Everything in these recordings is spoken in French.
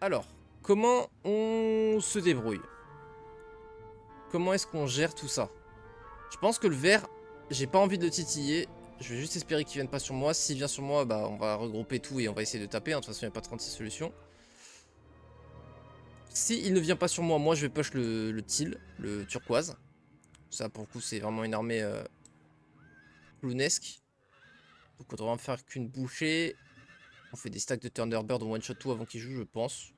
Alors, comment on se débrouille? Comment est-ce qu'on gère tout ça? Je pense que le vert, j'ai pas envie de le titiller. Je vais juste espérer qu'il vienne pas sur moi. S'il vient sur moi, bah on va regrouper tout et on va essayer de taper, hein. De toute façon, il n'y a pas 36 solutions. Si il ne vient pas sur moi, moi je vais push le teal, le turquoise. Ça pour le coup c'est vraiment une armée clownesque. Donc on devrait en faire qu'une bouchée. On fait des stacks de Thunderbird, on one shot tout avant qu'il joue, je pense.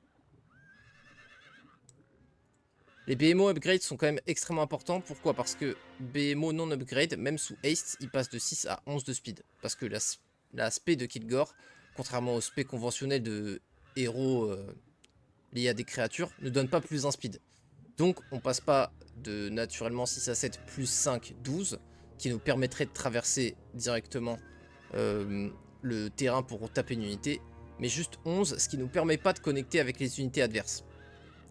Les BMO upgrade sont quand même extrêmement importants. Pourquoi? Parce que BMO non upgrade, même sous haste, il passe de 6 à 11 de speed. Parce que la spé de Kilgore, contrairement au spé conventionnel de héros liés à des créatures, ne donne pas plus 1 speed. Donc on passe pas de naturellement 6 à 7 plus 5, 12, qui nous permettrait de traverser directement le terrain pour taper une unité, mais juste 11, ce qui nous permet pas de connecter avec les unités adverses.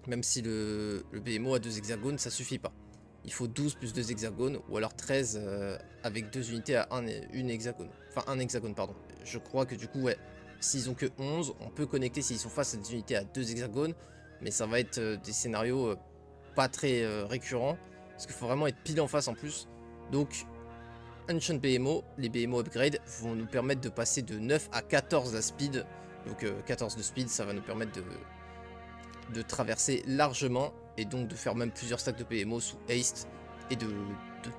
Même si le BMO a 2 hexagones, ça suffit pas. Il faut 12 plus 2 hexagones, ou alors 13 avec 2 unités à une hexagone. Enfin, un hexagone, pardon. Je crois que du coup, ouais, s'ils ont que 11, on peut connecter s'ils sont face à des unités à 2 hexagones, mais ça va être des scénarios pas très récurrents, parce qu'il faut vraiment être pile en face en plus. Donc, Ancient BMO, les BMO upgrade vont nous permettre de passer de 9 à 14 la speed. Donc 14 de speed, ça va nous permettre de traverser largement et donc de faire même plusieurs stacks de PMO sous haste et de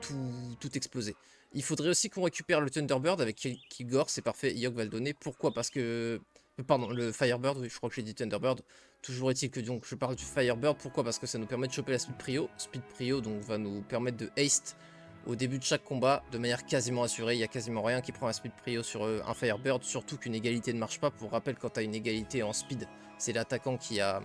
tout exploser. Il faudrait aussi qu'on récupère le Thunderbird avec Kilgore, c'est parfait, Yogg va le donner. Pourquoi? Parce que... Pardon, le Firebird, oui, je crois que j'ai dit Thunderbird. Toujours est-il que donc je parle du Firebird, pourquoi? Parce que ça nous permet de choper la Speed Prio. Speed Prio donc va nous permettre de haste au début de chaque combat de manière quasiment assurée. Il n'y a quasiment rien qui prend la Speed Prio sur un Firebird, surtout qu'une égalité ne marche pas. Pour rappel, quand tu as une égalité en speed, c'est l'attaquant qui a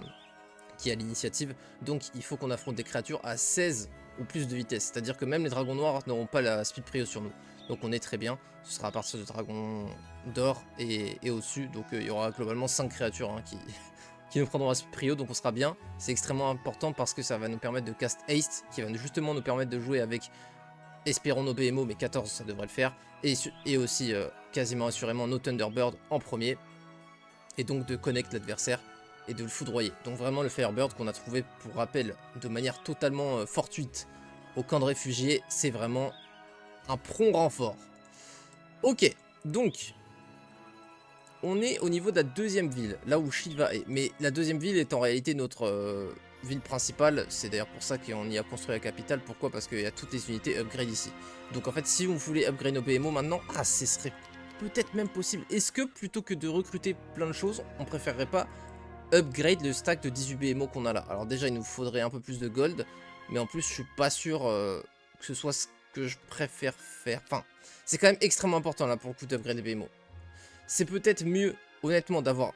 l'initiative. Donc il faut qu'on affronte des créatures à 16 ou plus de vitesse. C'est-à-dire que même les dragons noirs n'auront pas la speed prio sur nous. Donc on est très bien. Ce sera à partir de dragons d'or et au-dessus. Donc il y aura globalement 5 créatures hein, qui nous prendront la speed prio. Donc on sera bien. C'est extrêmement important parce que ça va nous permettre de cast haste, qui va justement nous permettre de jouer avec, espérons nos BMO, mais 14 ça devrait le faire. Et aussi quasiment assurément nos Thunderbird en premier. Et donc de connect l'adversaire et de le foudroyer. Donc vraiment le Firebird qu'on a trouvé, pour rappel, de manière totalement fortuite au camp de réfugiés, c'est vraiment un prompt renfort. Ok, donc on est au niveau de la deuxième ville, là où Shiva est. Mais la deuxième ville est en réalité notre ville principale. C'est d'ailleurs pour ça qu'on y a construit la capitale. Pourquoi? Parce qu'il y a toutes les unités upgrade ici. Donc en fait, si on voulait upgrade nos PMO maintenant, ah, ce serait peut-être même possible. Est-ce que plutôt que de recruter plein de choses, on préférerait pas upgrade le stack de 18 BMO qu'on a là? Alors déjà, il nous faudrait un peu plus de gold. Mais en plus, je suis pas sûr que ce soit ce que je préfère faire. Enfin, c'est quand même extrêmement important là pour le coup d'upgrade les BMO. C'est peut-être mieux, honnêtement, d'avoir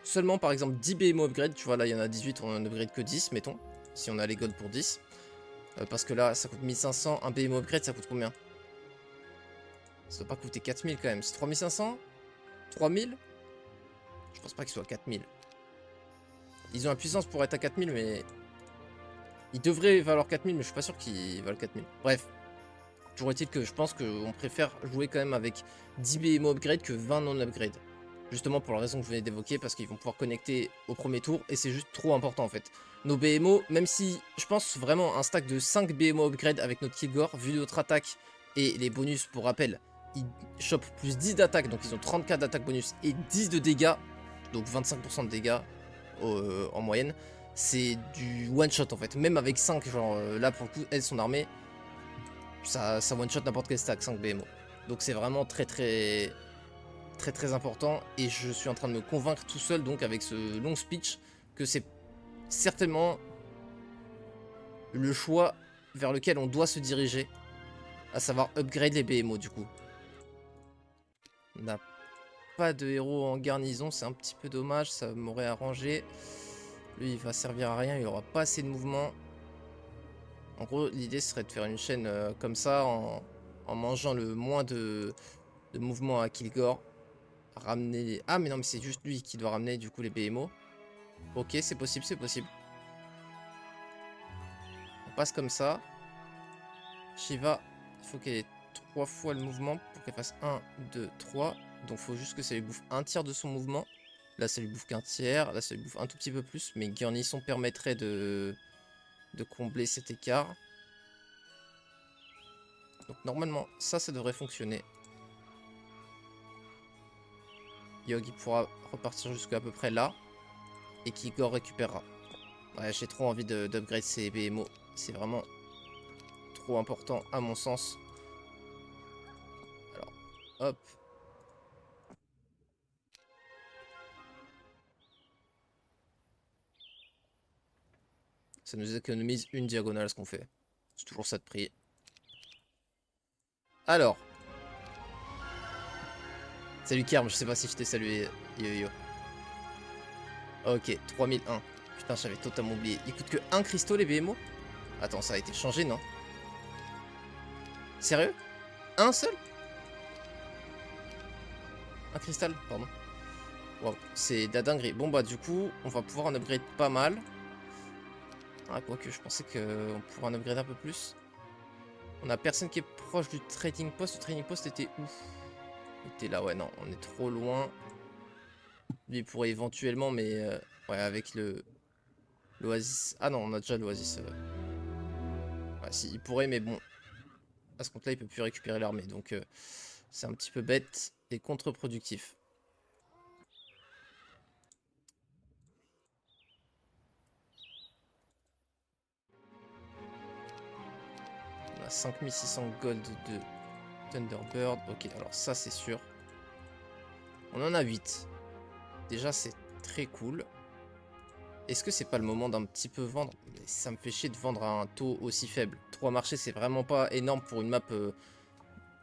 seulement par exemple 10 BMO upgrade. Tu vois, là il y en a 18, on en upgrade que 10, mettons. Si on a les gold pour 10. Parce que là, ça coûte 1500. Un BMO upgrade, ça coûte combien? Ça doit pas coûter 4000 quand même. C'est 3500? 3000? Je pense pas qu'il soit à 4000. Ils ont la puissance pour être à 4000, mais... Ils devraient valoir 4000, mais je suis pas sûr qu'ils valent 4000. Bref. Toujours est-il que je pense qu'on préfère jouer quand même avec 10 BMO upgrade que 20 non upgrade. Justement pour la raison que je venais d'évoquer, parce qu'ils vont pouvoir connecter au premier tour, et c'est juste trop important en fait. Nos BMO, même si je pense vraiment un stack de 5 BMO upgrade avec notre Kilgore, vu notre attaque et les bonus, pour rappel, ils chopent plus 10 d'attaque, donc ils ont 34 d'attaque bonus et 10 de dégâts, donc 25% de dégâts en moyenne. C'est du one shot en fait, même avec 5, genre là pour le coup, elles sont armées, ça one shot n'importe quel stack, 5 BMO. Donc c'est vraiment très important, et je suis en train de me convaincre tout seul donc avec ce long speech que c'est certainement le choix vers lequel on doit se diriger, à savoir upgrade les BMO du coup. On n'a pas de héros en garnison, c'est un petit peu dommage, ça m'aurait arrangé. Lui il va servir à rien, il aura pas assez de mouvement. En gros l'idée serait de faire une chaîne comme ça en mangeant le moins de mouvement à Kilgore. Ramener... Ah mais non mais c'est juste lui qui doit ramener du coup les BMO. Ok, c'est possible, c'est possible. On passe comme ça. Shiva, il faut qu'elle ait 3 fois le mouvement pour qu'elle fasse 1, 2, 3. Donc il faut juste que ça lui bouffe un tiers de son mouvement. Là, ça lui bouffe qu'un tiers. Là, ça lui bouffe un tout petit peu plus. Mais Garnisson permettrait de combler cet écart. Donc normalement, ça devrait fonctionner. Yogg, il pourra repartir jusqu'à peu près là. Et Kilgore récupérera. Ouais, j'ai trop envie d'upgrade ces BMO. C'est vraiment trop important à mon sens. Alors, hop. Ça nous économise une diagonale ce qu'on fait. C'est toujours ça de prix. Alors. Salut Kerm, je sais pas si je t'ai salué. Yo yo. Ok, 3001. Putain, j'avais totalement oublié. Il coûte que 1 cristaux les BMO? Attends, ça a été changé, non? Sérieux? Un seul? Un cristal, pardon. Wow, c'est de la dinguerie. Bon bah du coup, on va pouvoir en upgrade pas mal. Ah, quoique, je pensais qu'on pourrait en upgrade un peu plus. On a personne qui est proche du trading post. Le trading post était où? Il était là, ouais, non, on est trop loin. Lui, il pourrait éventuellement, mais ouais, avec l'oasis. Ah non, on a déjà l'oasis. Ouais, si, il pourrait, mais bon, à ce compte-là, il peut plus récupérer l'armée. Donc, c'est un petit peu bête et contre-productif. On a 5600 gold de Thunderbird. Ok, alors ça, c'est sûr. On en a 8. Déjà, c'est très cool. Est-ce que c'est pas le moment d'un petit peu vendre? Ça me fait chier de vendre à un taux aussi faible. 3 marchés, c'est vraiment pas énorme pour une map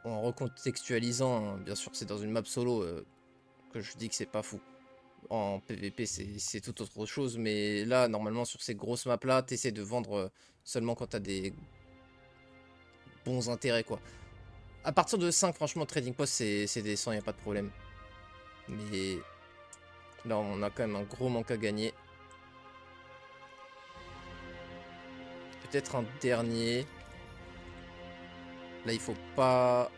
en recontextualisant. Hein. Bien sûr, c'est dans une map solo que je dis que c'est pas fou. En PVP, c'est tout autre chose. Mais là, normalement, sur ces grosses maps-là, t'essaies de vendre seulement quand t'as des bons intérêts, quoi. À partir de 5, franchement, Trading Post, c'est décent, y a pas de problème. Mais là, on a quand même un gros manque à gagner. Peut-être un dernier. Là, il faut pas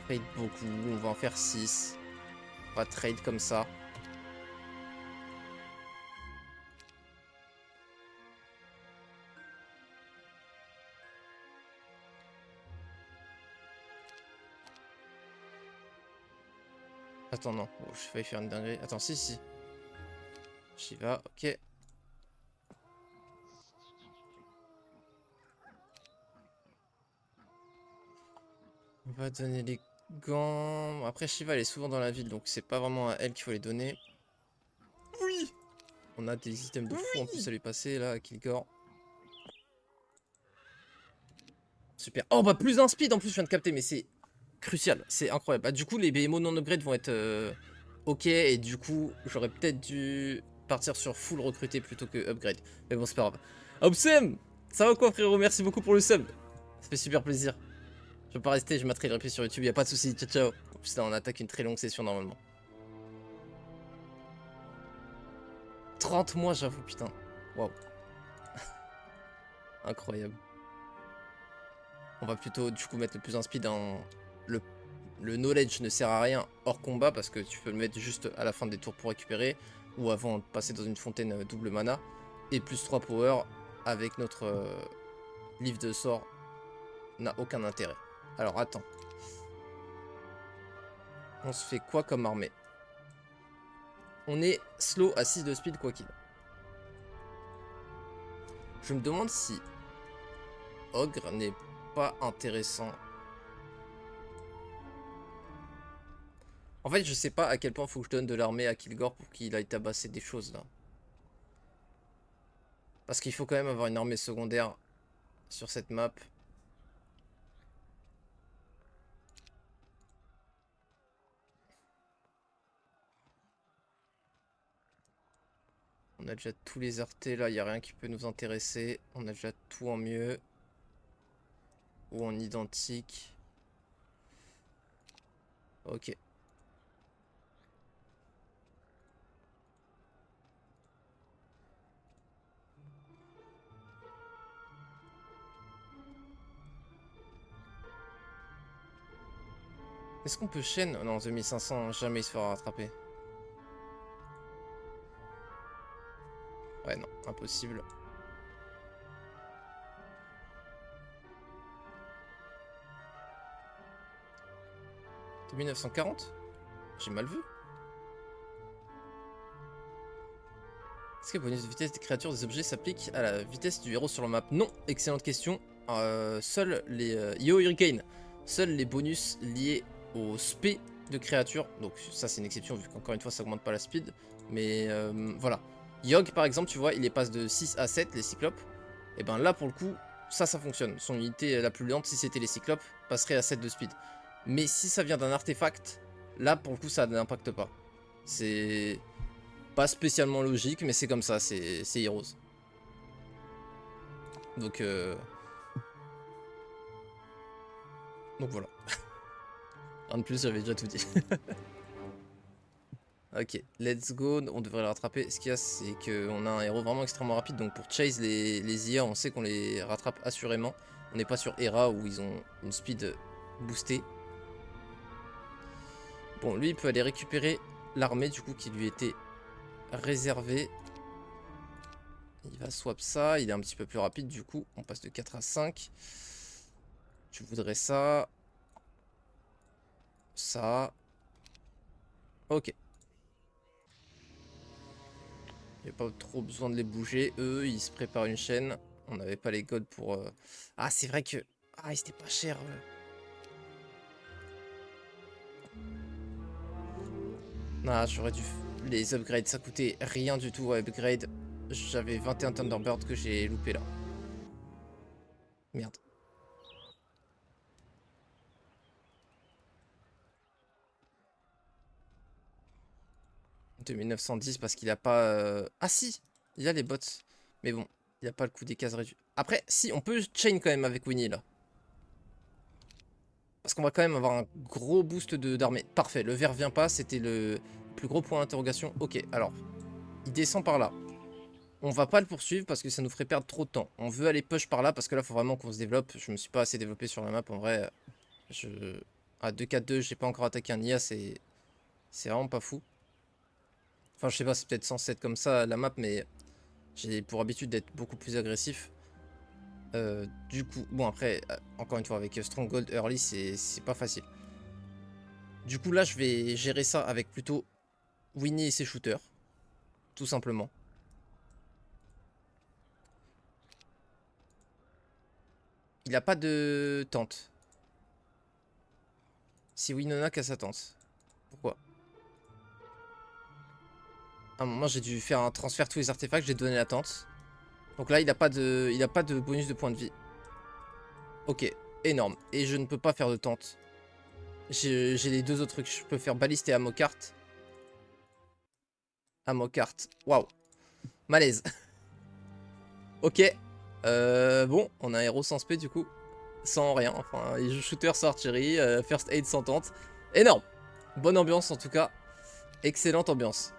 trade beaucoup. On va en faire 6. On va trade comme ça. Attends, non. Oh, j'ai failli faire une dinguerie. Attends, si. J'y vais, ok. On va donner les gants. Après, Shiva, elle est souvent dans la ville, donc c'est pas vraiment à elle qu'il faut les donner. Oui. On a des items de fou en plus à lui passer, là, à Kilgore. Super. Oh, bah, plus d'un speed en plus, je viens de capter, mais c'est crucial. C'est incroyable. Bah, du coup, les BMO non upgrade vont être ok, et du coup, j'aurais peut-être dû partir sur full recruter plutôt que upgrade. Mais bon, c'est pas grave. Obsem, ça va quoi, frérot? Merci beaucoup pour le sub. Ça fait super plaisir. Je peux pas rester, je mettrai le replay sur YouTube, y a pas de soucis. Ciao, ciao. Putain, on attaque une très longue session normalement. 30 mois, j'avoue, putain. Waouh. Incroyable. On va plutôt, du coup, mettre le plus en speed en... Le knowledge ne sert à rien hors combat parce que tu peux le mettre juste à la fin des tours pour récupérer ou avant de passer dans une fontaine double mana. Et plus 3 power avec notre livre de sort n'a aucun intérêt. Alors attends. On se fait quoi comme armée? On est slow à 6 de speed quoi qu'il. Je me demande si Ogre n'est pas intéressant. En fait, je sais pas à quel point faut que je donne de l'armée à Kilgore pour qu'il aille tabasser des choses là. Parce qu'il faut quand même avoir une armée secondaire sur cette map. On a déjà tous les RT là, il n'y a rien qui peut nous intéresser. On a déjà tout en mieux. Ou en identique. Ok. Est-ce qu'on peut chaîne? Non, 2500, jamais il se fera rattraper. Ouais, non, impossible. De 1940? J'ai mal vu. Est-ce que le bonus de vitesse des créatures des objets s'applique à la vitesse du héros sur la map? Non, excellente question. Seuls les Yo Hurricane, seuls les bonus liés au spé de créatures, donc ça c'est une exception vu qu'encore une fois ça augmente pas la speed, mais voilà. Yogg par exemple, tu vois, il les passe de 6 à 7, les cyclopes, et ben là pour le coup, ça fonctionne. Son unité la plus lente, si c'était les cyclopes, passerait à 7 de speed. Mais si ça vient d'un artefact, là pour le coup ça n'impacte pas. C'est pas spécialement logique, mais c'est comme ça, c'est Heroes. Donc, donc voilà. Rien de plus, j'avais déjà tout dit. Ok, let's go, on devrait le rattraper. Ce qu'il y a, c'est qu'on a un héros vraiment extrêmement rapide, donc pour chase les IA, on sait qu'on les rattrape assurément. On n'est pas sur Hera où ils ont une speed boostée. Bon, lui, il peut aller récupérer l'armée, du coup, qui lui était réservée. Il va swap ça, il est un petit peu plus rapide, du coup, on passe de 4 à 5. Tu voudrais ça. Ça. Ok. Il n'y a pas trop besoin de les bouger. Eux, ils se préparent une chaîne. On n'avait pas les codes pour... Ah, c'est vrai que... Ah, c'était pas cher. Ah, j'aurais dû... Les upgrades, ça coûtait rien du tout à upgrade. J'avais 21 Thunderbird que j'ai loupé là. Merde. De 1910 parce qu'il a pas... Ah si, il a les bots. Mais bon, il a pas le coup des cases réduites. Après, si, on peut chain quand même avec Winnie là. Parce qu'on va quand même avoir un gros boost d'armée. Parfait, le vert vient pas, c'était le plus gros point d'interrogation. Ok, alors, il descend par là. On va pas le poursuivre parce que ça nous ferait perdre trop de temps. On veut aller push par là parce que là, il faut vraiment qu'on se développe. Je me suis pas assez développé sur la map. En vrai, je... à 2-4-2, j'ai pas encore attaqué un IA, c'est vraiment pas fou. Enfin, je sais pas, c'est peut-être censé être comme ça la map, mais j'ai pour habitude d'être beaucoup plus agressif. Du coup, bon après, encore une fois, avec Stronghold Early, c'est pas facile. Du coup, là, je vais gérer ça avec plutôt Winnie et ses shooters. Tout simplement. Il a pas de tente. Si Winona a sa tente. Pourquoi? À un moment, j'ai dû faire un transfert tous les artefacts, j'ai donné la tente. Donc là, il a pas de bonus de points de vie. Ok, énorme. Et je ne peux pas faire de tente. J'ai les deux autres trucs. Je peux faire baliste et amocart. Amocart. Waouh. Malaise. Ok. Bon, on a un héros sans spé du coup. Sans rien. Enfin, il joue shooter sans artillerie. First aid sans tente. Énorme. Bonne ambiance en tout cas. Excellente ambiance.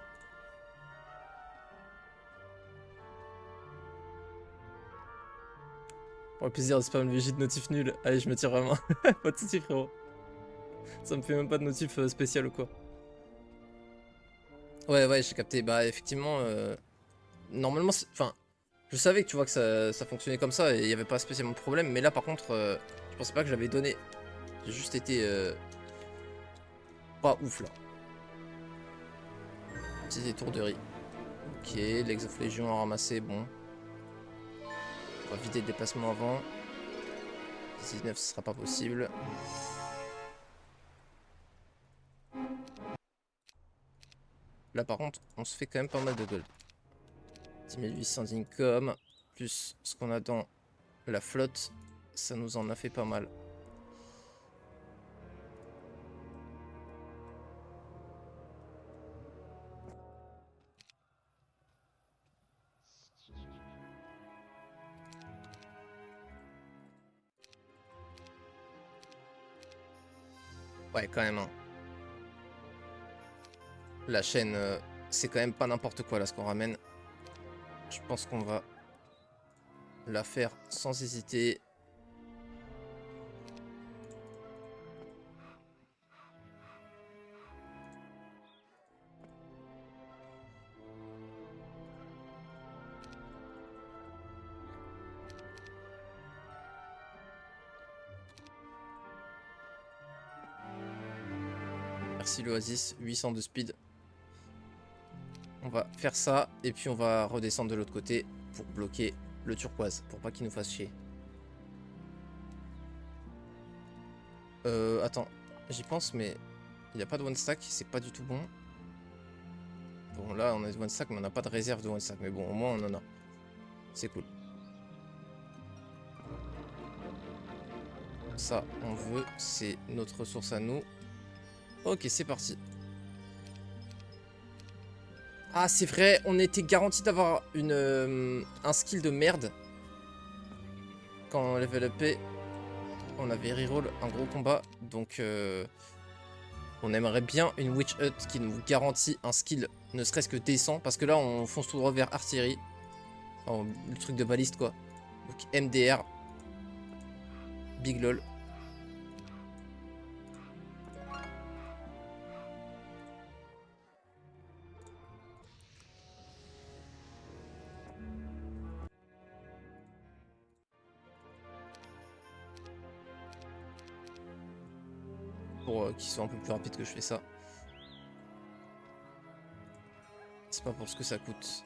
Pour le plaisir de spam le VJ de notif nul. Allez, je me tire vraiment. Pas de soucis, frérot. Ça me fait même pas de notif spécial ou quoi. Ouais, ouais, j'ai capté. Bah, effectivement, normalement, enfin, je savais que tu vois que ça fonctionnait comme ça et il n'y avait pas spécialement de problème. Mais là, par contre, je pensais pas que j'avais donné. J'ai juste été pas ouf là. Petite étourderie. Ok, l'exoflégion à ramasser, bon. On va vider le déplacement avant. 19, ce sera pas possible. Là, par contre, on se fait quand même pas mal de gold. 10 800 d'income, plus ce qu'on a dans la flotte, ça nous en a fait pas mal. Ouais, quand même, hein. La chaîne, c'est quand même pas n'importe quoi là ce qu'on ramène. Je pense qu'on va la faire sans hésiter. Merci l'Oasis, 800 de speed. On va faire ça, et puis on va redescendre de l'autre côté pour bloquer le turquoise, pour pas qu'il nous fasse chier. Attends, j'y pense, mais il n'y a pas de one stack, c'est pas du tout bon. Bon, là, on a de one stack, mais on n'a pas de réserve de one stack. Mais bon, au moins, on en a. C'est cool. Ça, on veut. C'est notre ressource à nous. Ok, c'est parti. Ah, c'est vrai, on était garanti d'avoir un skill de merde. Quand on level upé, on avait reroll un gros combat. Donc, on aimerait bien une Witch Hut qui nous garantit un skill ne serait-ce que décent. Parce que là, on fonce tout droit vers artillerie. Oh, le truc de baliste, quoi. Donc, MDR. Big lol. Pour qu'ils soient un peu plus rapides que je fais ça. C'est pas pour ce que ça coûte.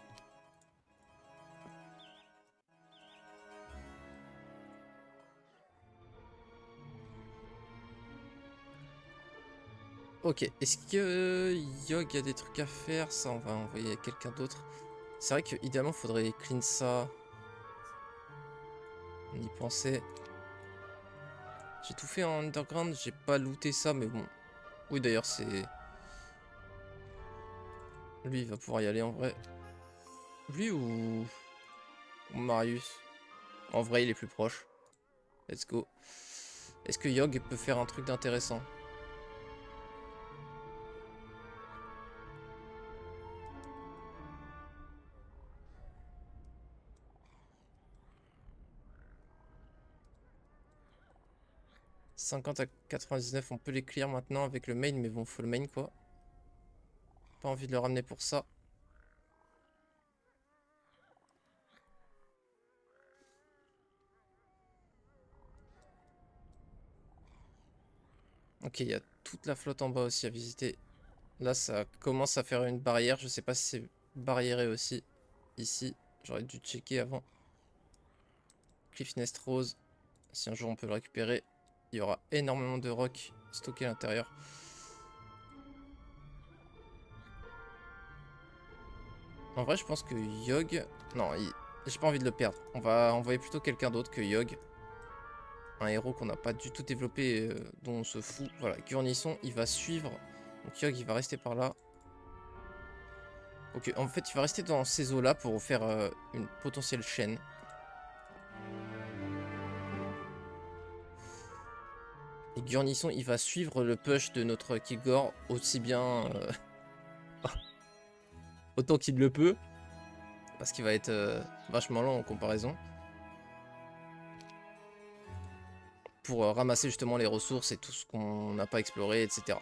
Ok, est-ce que Yog a des trucs à faire? Ça, on va envoyer quelqu'un d'autre. C'est vrai que idéalement, faudrait clean ça. On y pensait. J'ai tout fait en underground, j'ai pas looté ça, mais bon. Oui, d'ailleurs, c'est... Lui, il va pouvoir y aller en vrai. Lui ou Marius? En vrai, il est plus proche. Let's go. Est-ce que Yog peut faire un truc d'intéressant? « 50 à 99, on peut les clear maintenant avec le main, mais bon, faut le main, quoi. Pas envie de le ramener pour ça. Ok, il y a toute la flotte en bas aussi à visiter. Là, ça commence à faire une barrière. Je sais pas si c'est barriéré aussi. Ici, j'aurais dû checker avant. Cliff Nest Rose. Si un jour on peut le récupérer, il y aura énormément de rock stocké à l'intérieur. En vrai, je pense que Yog... Non, j'ai pas envie de le perdre. On va envoyer plutôt quelqu'un d'autre que Yog. Un héros qu'on n'a pas du tout développé, dont on se fout. Voilà, Gurnisson, il va suivre. Donc Yog, il va rester par là. Ok, en fait, il va rester dans ces eaux-là pour faire une potentielle chaîne. Et Gurnisson, il va suivre le push de notre Kilgore aussi bien... autant qu'il le peut. Parce qu'il va être vachement lent en comparaison. Pour ramasser justement les ressources et tout ce qu'on n'a pas exploré, etc.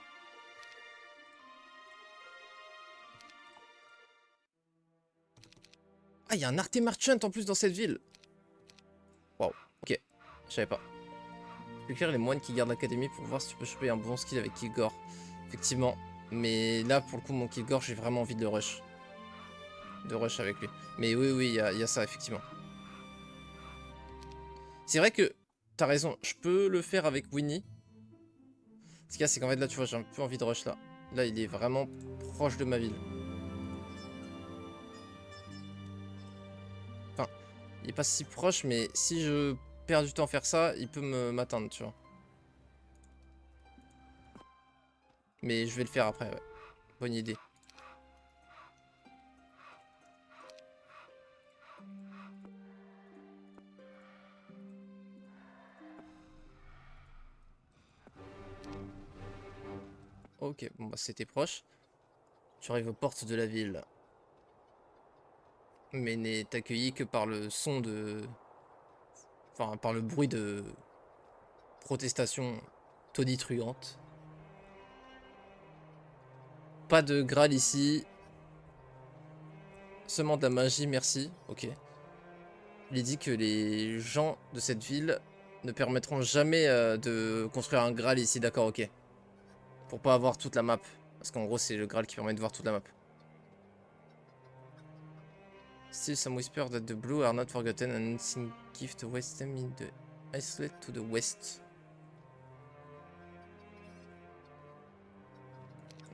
Ah, il y a un Arte Merchant en plus dans cette ville. Waouh, ok, je savais pas. Je vais écrire les moines qui gardent l'académie pour voir si tu peux choper un bon skill avec Kilgore. Effectivement, mais là pour le coup, mon Kilgore, j'ai vraiment envie de le rush. De rush avec lui. Mais oui, oui, il y a ça, effectivement. C'est vrai que t'as raison, je peux le faire avec Winnie. Ce qu'il y a, c'est qu'en fait, là, tu vois, j'ai un peu envie de rush là. Là, il est vraiment proche de ma ville. Enfin, il est pas si proche, mais si je perds du temps à faire ça, il peut m'atteindre, tu vois. Mais je vais le faire après, ouais. Bonne idée. Ok, bon bah c'était proche. Tu arrives aux portes de la ville. Mais n'est accueilli que par le son de... Enfin, par le bruit de protestation tonitruante. Pas de Graal ici. Seulement de la magie, merci. Ok. Il est dit que les gens de cette ville ne permettront jamais de construire un Graal ici, d'accord, ok. Pour pas avoir toute la map. Parce qu'en gros, c'est le Graal qui permet de voir toute la map. Still some whisper that the blue are not forgotten and unseen gift awaits them in the isolate to the west.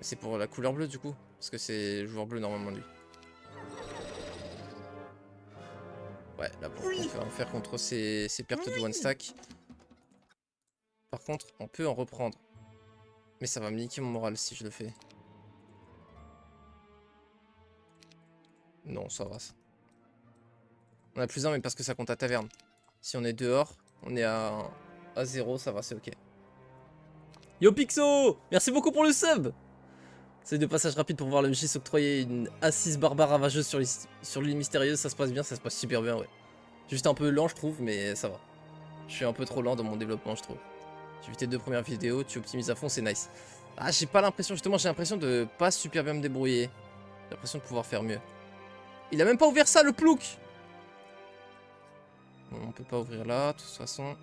C'est pour la couleur bleue du coup. Parce que c'est joueur bleu normalement lui. Ouais, là pour on peut en faire contre ces pertes de one stack. Par contre, on peut en reprendre. Mais ça va me niquer mon moral si je le fais. Non, ça va ça. On a plus un mais parce que ça compte à taverne. Si on est dehors, on est à 0, ça va, c'est ok. Yo Pixo, merci beaucoup pour le sub. C'est de passage rapide pour voir le MJ s'octroyer une assise barbare ravageuse sur l'île mystérieuse. Ça se passe bien, ça se passe super bien, ouais. Juste un peu lent, je trouve, mais ça va. Je suis un peu trop lent dans mon développement, je trouve. J'ai vu tes 2 premières vidéos, tu optimises à fond, c'est nice. Ah, j'ai pas l'impression, justement, j'ai l'impression de pas super bien me débrouiller. J'ai l'impression de pouvoir faire mieux. Il a même pas ouvert ça, le plouc. Bon, on peut pas ouvrir là, de toute façon.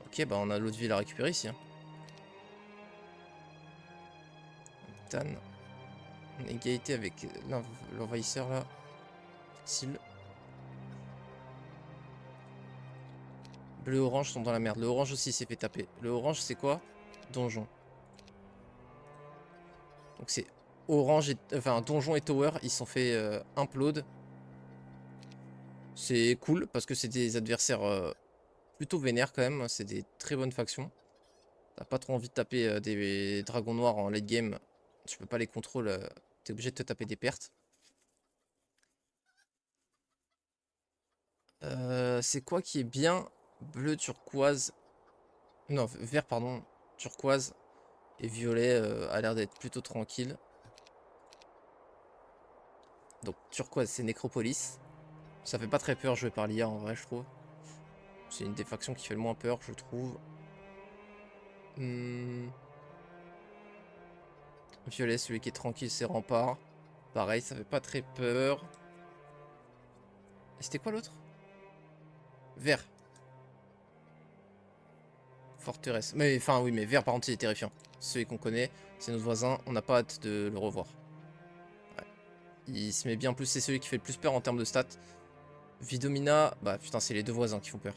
Ok, bah on a l'autre ville à récupérer ici. Hein. Tan. En égalité avec l'envahisseur là. Facile. Bleu et orange sont dans la merde. Le orange aussi s'est fait taper. Le orange c'est quoi? Donjon. Donc c'est orange et... Enfin donjon et tower ils sont fait implode. C'est cool parce que c'est des adversaires plutôt vénères quand même. C'est des très bonnes factions. T'as pas trop envie de taper des dragons noirs en late game. Tu peux pas les contrôler. T'es obligé de te taper des pertes. C'est quoi qui est bien? Bleu, turquoise. Non, vert, pardon. Turquoise. Et violet a l'air d'être plutôt tranquille. Donc, turquoise, c'est Nécropolis. Ça fait pas très peur jouer par l'IA en vrai, je trouve. C'est une des factions qui fait le moins peur, je trouve. Violet, celui qui est tranquille, c'est Rempart. Pareil, ça fait pas très peur. Et c'était quoi l'autre? Vert. Forteresse. Mais enfin, oui, mais vert, par contre, il est terrifiant. Celui qu'on connaît, c'est notre voisin. On n'a pas hâte de le revoir. Ouais. Il se met bien plus. C'est celui qui fait le plus peur en termes de stats. Vidomina, bah putain, c'est les 2 voisins qui font peur.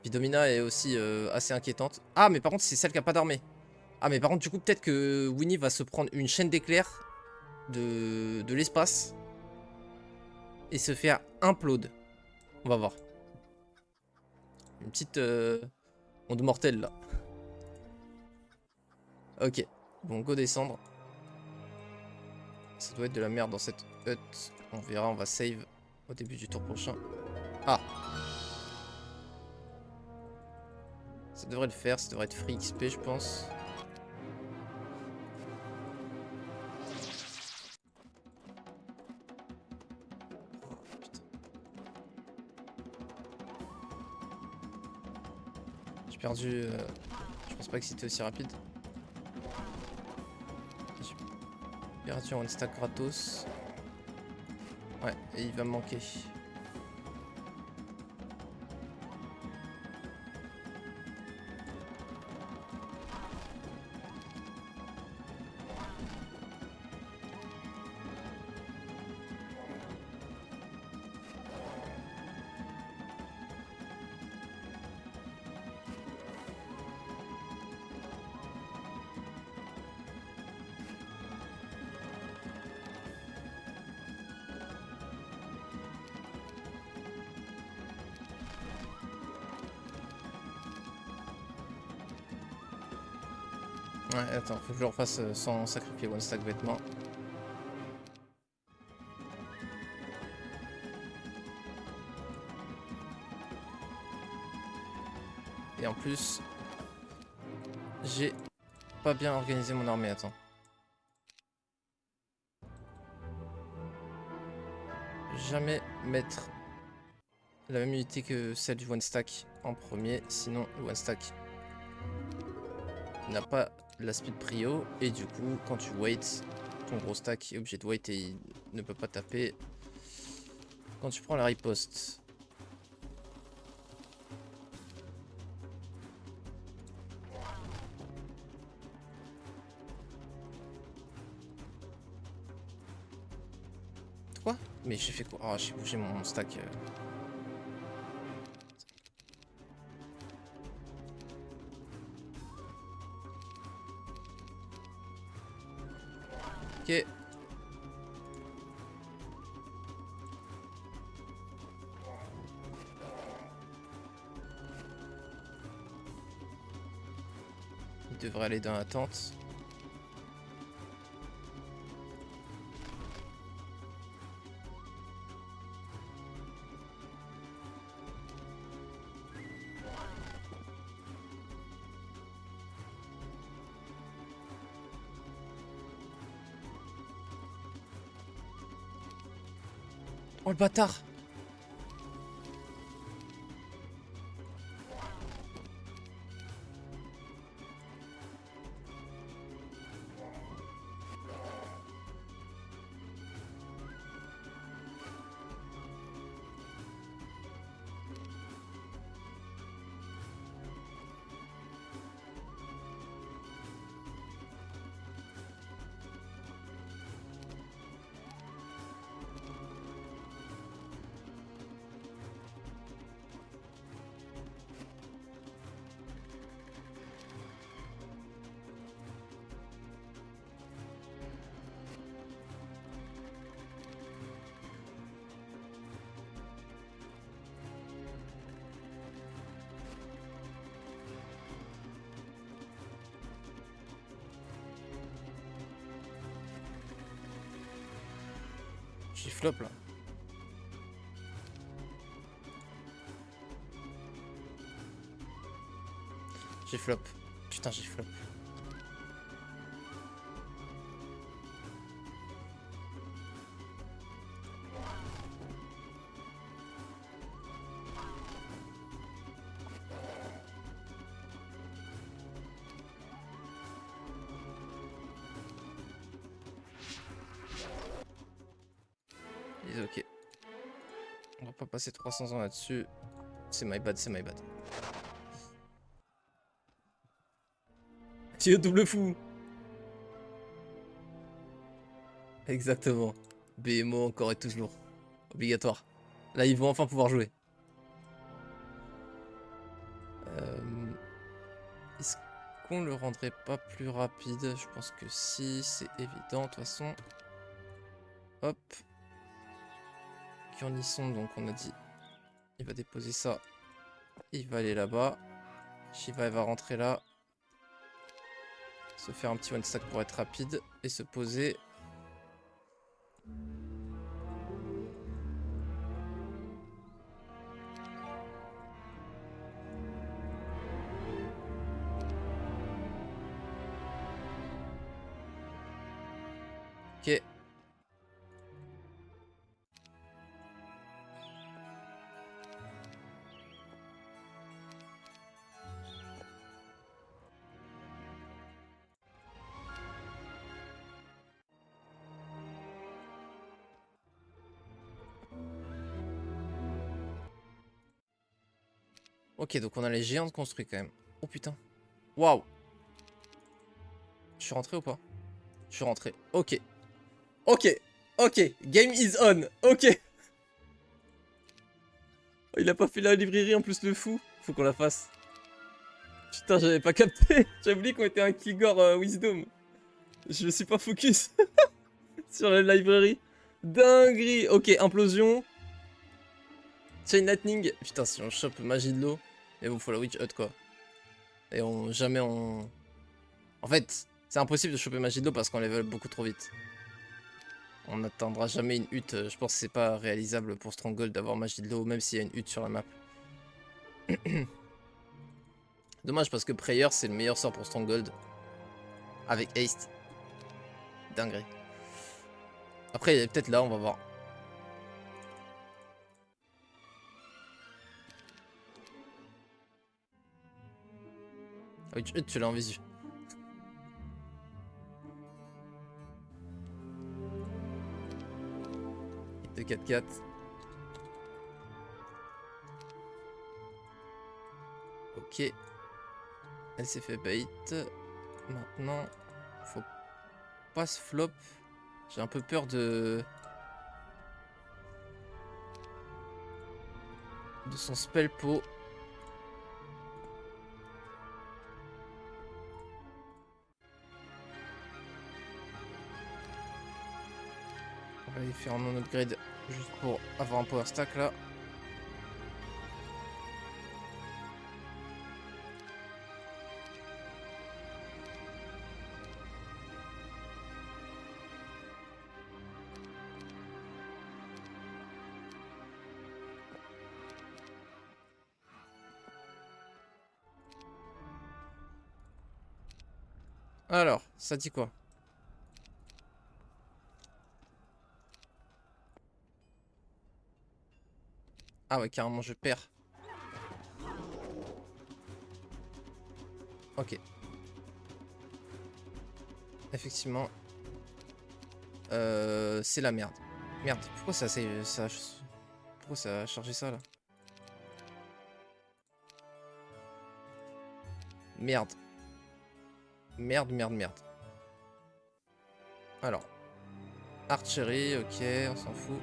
Vidomina est aussi assez inquiétante. Ah, mais par contre, c'est celle qui a pas d'armée. Ah, mais par contre, du coup, peut-être que Winnie va se prendre une chaîne d'éclairs de l'espace et se faire implode. On va voir. Une petite onde mortelle là. Ok. Bon, go descendre. Ça doit être de la merde dans cette hut. On verra, on va save au début du tour prochain. Ah. Ça devrait le faire, ça devrait être free XP, je pense. J'ai perdu... Je pense pas que c'était aussi rapide. J'ai perdu en stack gratos. Ouais, et il va me manquer. Ouais, attends, faut que je le refasse sans sacrifier one stack vêtements. Et en plus, j'ai pas bien organisé mon armée, attends. Jamais mettre la même unité que celle du one stack en premier, sinon le one stack n'a pas la speed prio et du coup quand tu wait, ton gros stack est obligé de wait et il ne peut pas taper quand tu prends la riposte. Quoi? Mais j'ai fait quoi? Oh, j'ai bougé mon stack. Ok. Il devrait aller dans la tente. Oh le bâtard! J'ai flop là. J'ai flop. Putain, j'ai flop. Ils ok. On va pas passer 300 ans là-dessus. C'est my bad, c'est my bad. J'ai double fou. Exactement. BMO encore et toujours. Obligatoire. Là, ils vont enfin pouvoir jouer. Est-ce qu'on le rendrait pas plus rapide? Je pense que si, c'est évident de toute façon. Hop. Curnisson, donc on a dit. Il va déposer ça. Il va aller là-bas. Shiva va rentrer là. Se faire un petit one stack pour être rapide. Et se poser. Ok. Ok, donc on a les géants construits quand même. Oh putain. Waouh. Je suis rentré ou pas? Je suis rentré. Ok. Ok. Ok. Game is on. Ok. Oh, il a pas fait la librairie en plus le fou. Faut qu'on la fasse. Putain, j'avais pas capté. J'avais oublié qu'on était un Kilgore Wisdom. Je me suis pas focus sur la librairie. Dinguerie. Ok, implosion. Chain Lightning. Putain, si on chope magie de l'eau. Et vous faut la Witch Hut quoi. Et on jamais on. En fait, c'est impossible de choper magie de l'eau parce qu'on level beaucoup trop vite. On n'atteindra jamais une hutte. Je pense que c'est pas réalisable pour Stronghold d'avoir magie de l'eau, même s'il y a une hutte sur la map. Dommage parce que Prayer c'est le meilleur sort pour Stronghold. Avec Haste. Dinguerie. Après, peut-être là, on va voir. Ah oui, tu l'as en visu. Hit de 4-4. Ok. Elle s'est fait bait. Maintenant, faut pas se flop. J'ai un peu peur de... de son spell pot. On va aller faire un upgrade juste pour avoir un power stack là. Alors, ça dit quoi? Ah ouais, carrément, je perds. Ok. Effectivement. C'est la merde. Merde, pourquoi pourquoi ça a chargé ça là? Merde. Merde, merde, merde. Alors. Archery, ok, on s'en fout.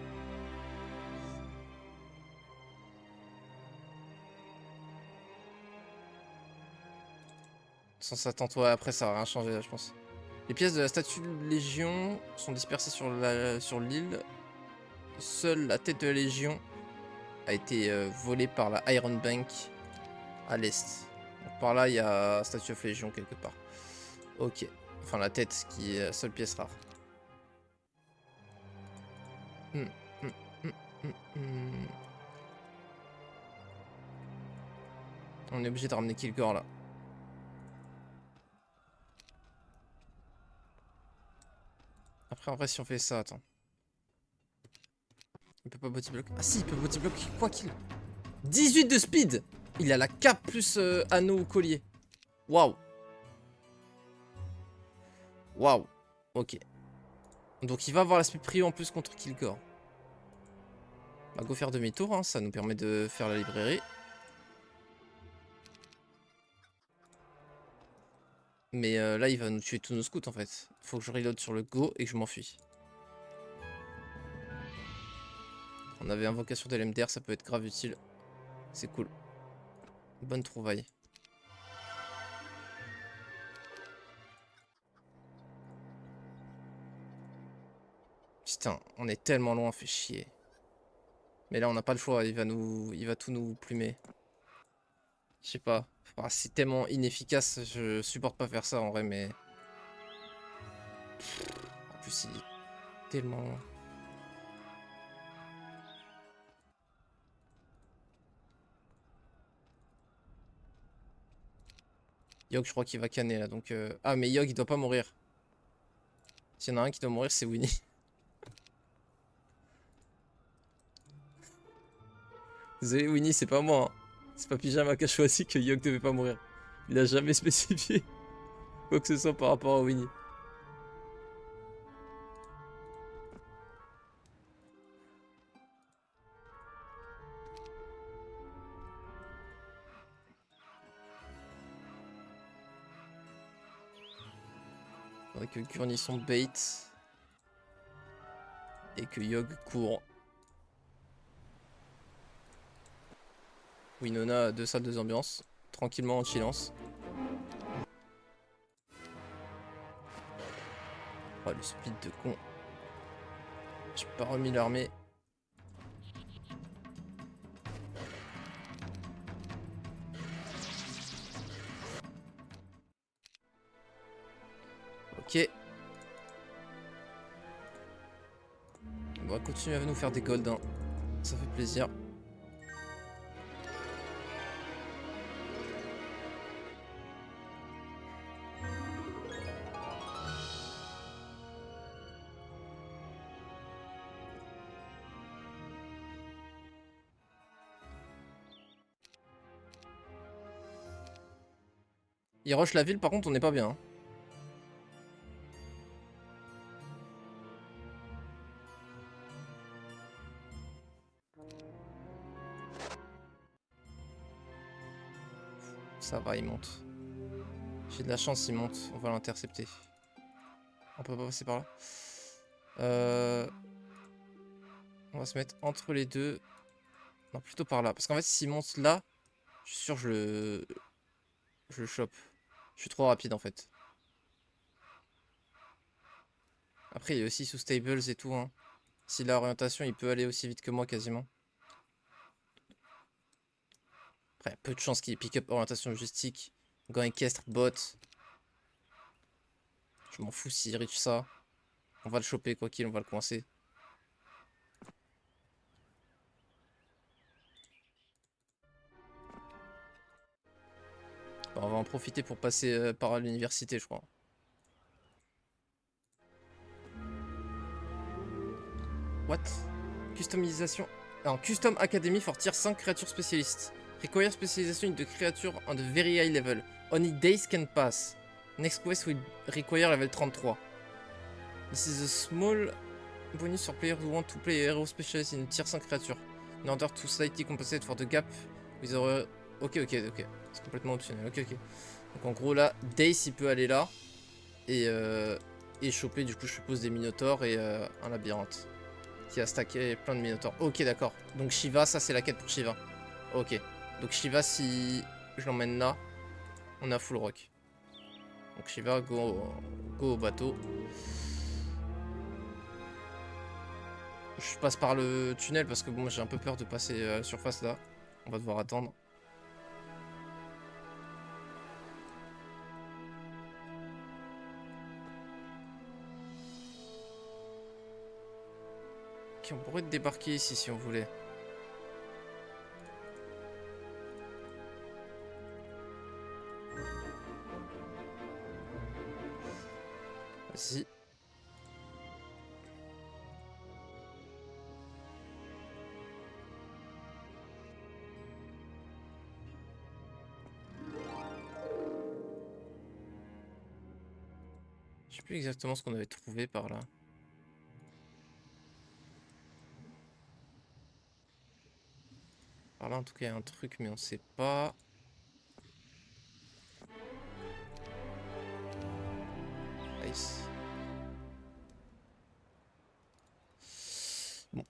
Sans s'attendre, ouais, après ça va rien changer là, je pense. Les pièces de la statue de Légion sont dispersées sur l'île. Seule la tête de la Légion a été volée par la Iron Bank à l'est. Donc par là, il y a Statue of Légion quelque part. Ok. Enfin, la tête qui est la seule pièce rare. Hmm, hmm, hmm, hmm, hmm. On est obligé de ramener Kilgore là. Après, en vrai, si on fait ça, attends. Il peut pas body block. Ah si, il peut body block quoi qu'il. 18 de speed. Il a la cape plus anneau ou collier. Waouh. Waouh. Ok. Donc il va avoir l'aspect prio en plus contre Kilgore. On va go faire demi-tour, hein. Ça nous permet de faire la librairie. Mais là, il va nous tuer tous nos scouts en fait. Faut que je reload sur le go et que je m'enfuis. On avait invocation de l'MDR, ça peut être grave utile. C'est cool. Bonne trouvaille. Putain, on est tellement loin, fait chier. Mais là, on n'a pas le choix, il va tout nous plumer. Je sais pas. Ah, c'est tellement inefficace, je supporte pas faire ça en vrai, mais... En plus, il est tellement loin. Yogg, je crois qu'il va canner là, donc... Ah, mais Yogg, il doit pas mourir. S'il y en a un qui doit mourir, c'est Winnie. Désolé, Winnie, c'est pas moi. Hein. C'est pas Pyjama qui a choisi que Yogg devait pas mourir. Il a jamais spécifié quoi que ce soit par rapport à Winnie. Faudrait que Gurnisson bait. Et que Yogg court. Winona a 2 salles, 2 ambiances. Tranquillement en chillance. Oh, le speed de con. J'ai pas remis l'armée. Ok. On va continuer à nous faire des golds. Hein. Ça fait plaisir. Il rush la ville, par contre, on n'est pas bien. Hein. Ça va, il monte. J'ai de la chance, il monte. On va l'intercepter. On peut pas passer par là. On va se mettre entre les deux. Non, plutôt par là. Parce qu'en fait, s'il monte là, je suis sûr que je le chope. Je suis trop rapide en fait. Après, il est aussi sous stables et tout. Hein. S'il a orientation, il peut aller aussi vite que moi quasiment. Après, peu de chance qu'il ait pick-up orientation logistique. Gant équestre, bot. Je m'en fous s'il reach ça. On va le choper quoi qu'il, on va le coincer. Bon, on va en profiter pour passer par l'université, je crois. What? Customisation. Alors, Custom Academy for Tier 5 Creature Specialist. Require specialization in the creature on the very high level. Only days can pass. Next quest will require level 33. This is a small bonus for players who want to play a hero specialist in Tier 5 creature. In order to slightly compensate for the gap with our... Ok. C'est complètement optionnel. Ok. Donc en gros là, Dace il peut aller là. Et choper du coup je suppose des minotaures et un labyrinthe. Qui a stacké plein de minotaures. Ok d'accord. Donc Shiva, ça c'est la quête pour Shiva. Ok. Donc Shiva, si je l'emmène là, on a full rock. Donc Shiva, go au bateau. Je passe par le tunnel parce que bon j'ai un peu peur de passer à la surface là. On va devoir attendre. Ok, on pourrait débarquer ici si on voulait. Vas-y. Je sais plus exactement ce qu'on avait trouvé par là. Par là en tout cas il y a un truc mais on sait pas. Nice. Bon.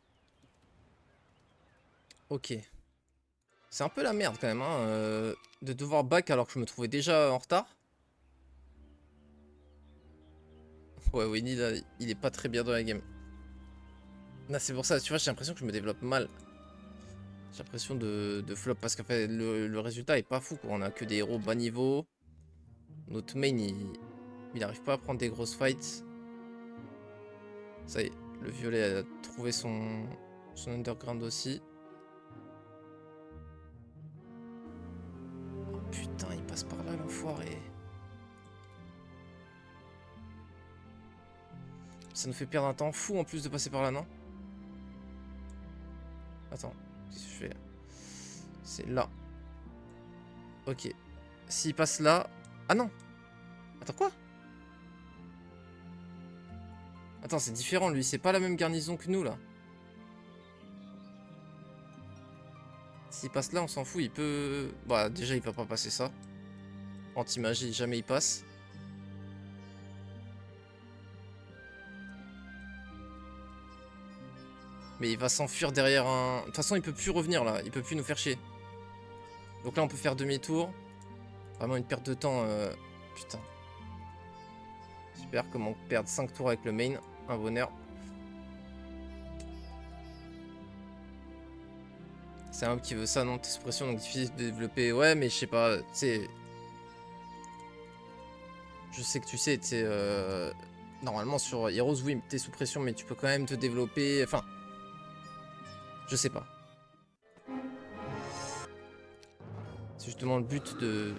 Ok. C'est un peu la merde quand même hein, de devoir back alors que je me trouvais déjà en retard. Ouais, Winnie là, il est pas très bien dans la game. Là c'est pour ça, tu vois, j'ai l'impression que je me développe mal. J'ai l'impression de flop parce qu'en fait le résultat est pas fou quoi. On a que des héros bas niveau. Notre main il arrive pas à prendre des grosses fights. Ça y est, le violet a trouvé son underground aussi. Oh putain, il passe par là l'enfoiré. Ça nous fait perdre un temps fou en plus de passer par là, non? Attends, qu'est-ce que je fais là? C'est là. Ok. S'il passe là... Ah non! Attends, quoi? Attends, c'est différent, lui. C'est pas la même garnison que nous, là. S'il passe là, on s'en fout. Il peut... Bah, déjà, il va pas passer ça. Anti-magie, jamais il passe. Mais il va s'enfuir derrière un... De toute façon, il peut plus revenir, là. Il peut plus nous faire chier. Donc là, on peut faire demi-tour. Vraiment une perte de temps. Putain. Super, comment perdre 5 tours avec le main. Un bonheur. C'est un homme qui veut ça, non? Tes suppressions, donc difficile de développer. Ouais, mais je sais pas, tu sais... Je sais que tu sais, tu sais... Normalement, sur Heroes, oui, t'es sous pression, mais tu peux quand même te développer... Enfin... Je sais pas. C'est justement le but de...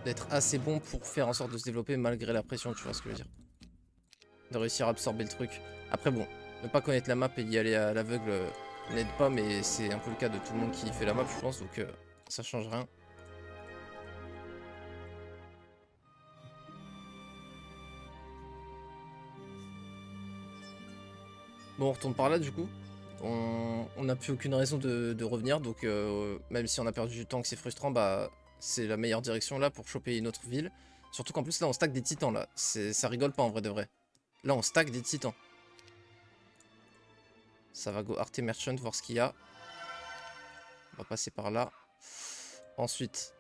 d'être assez bon pour faire en sorte de se développer malgré la pression, tu vois ce que je veux dire. De réussir à absorber le truc. Après bon, ne pas connaître la map et y aller à l'aveugle n'aide pas, mais c'est un peu le cas de tout le monde qui fait la map, je pense, donc ça change rien. Bon, on retourne par là du coup. On n'a plus aucune raison de revenir, donc même si on a perdu du temps que c'est frustrant, bah c'est la meilleure direction là pour choper une autre ville. Surtout qu'en plus là on stack des titans là, ça rigole pas en vrai de vrai. Là on stack des titans. Ça va go Arte Merchant, voir ce qu'il y a. On va passer par là. Ensuite,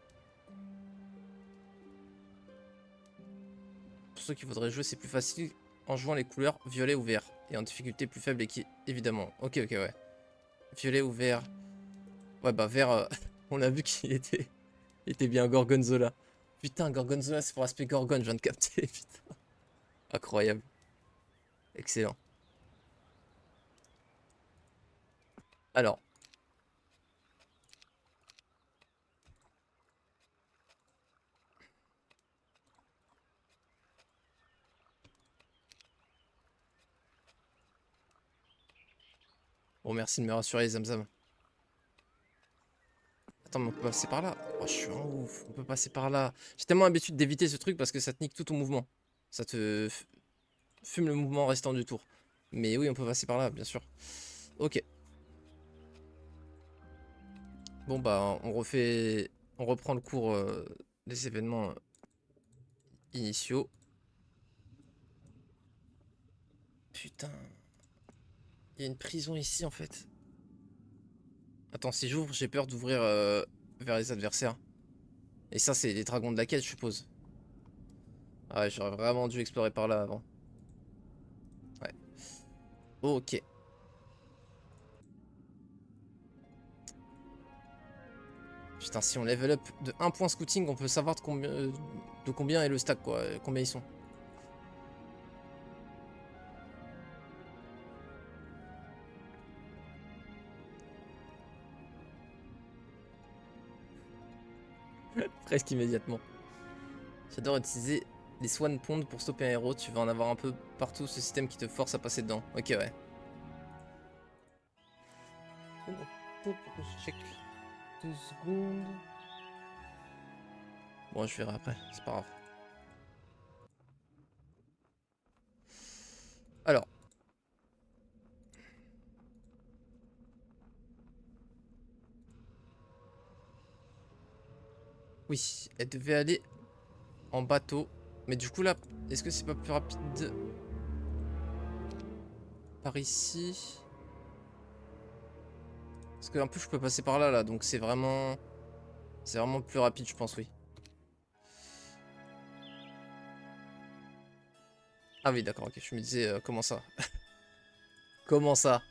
pour ceux qui voudraient jouer, c'est plus facile en jouant les couleurs violet ou vert. Et en difficulté plus faible, évidemment. Ok, ok, ouais. Violet ou vert. Ouais, bah vert, on a vu qu'il était bien Gorgonzola. Putain, Gorgonzola, c'est pour l'aspect Gorgon, je viens de capter, putain. Incroyable. Excellent. Alors. Bon, merci de me rassurer, Zamzam. Attends, mais on peut passer par là. Oh, je suis en ouf. On peut passer par là. J'ai tellement l'habitude d'éviter ce truc parce que ça te nique tout ton mouvement. Ça te fume le mouvement restant du tour. Mais oui, on peut passer par là, bien sûr. Ok. Bon, bah, on refait... On reprend le cours des événements initiaux. Putain. Il y a une prison ici, en fait. Attends, si j'ouvre, j'ai peur d'ouvrir vers les adversaires. Et ça, c'est les dragons de la quête, je suppose. Ah ouais, j'aurais vraiment dû explorer par là avant. Ouais. Ok. Putain, si on level up de 1 point scouting, on peut savoir de combien est le stack, quoi. Combien ils sont. Presque immédiatement. J'adore utiliser les Swan Pond pour stopper un héros. Tu vas en avoir un peu partout, ce système qui te force à passer dedans. Ok, ouais. Je check 2 secondes. Bon, je verrai après, c'est pas grave. Alors. Oui, elle devait aller en bateau. Mais du coup, là, est-ce que c'est pas plus rapide par ici? Parce que en plus, je peux passer par là, là. Donc, c'est vraiment... C'est vraiment plus rapide, je pense, oui. Ah oui, d'accord, ok. Je me disais, comment ça? Comment ça?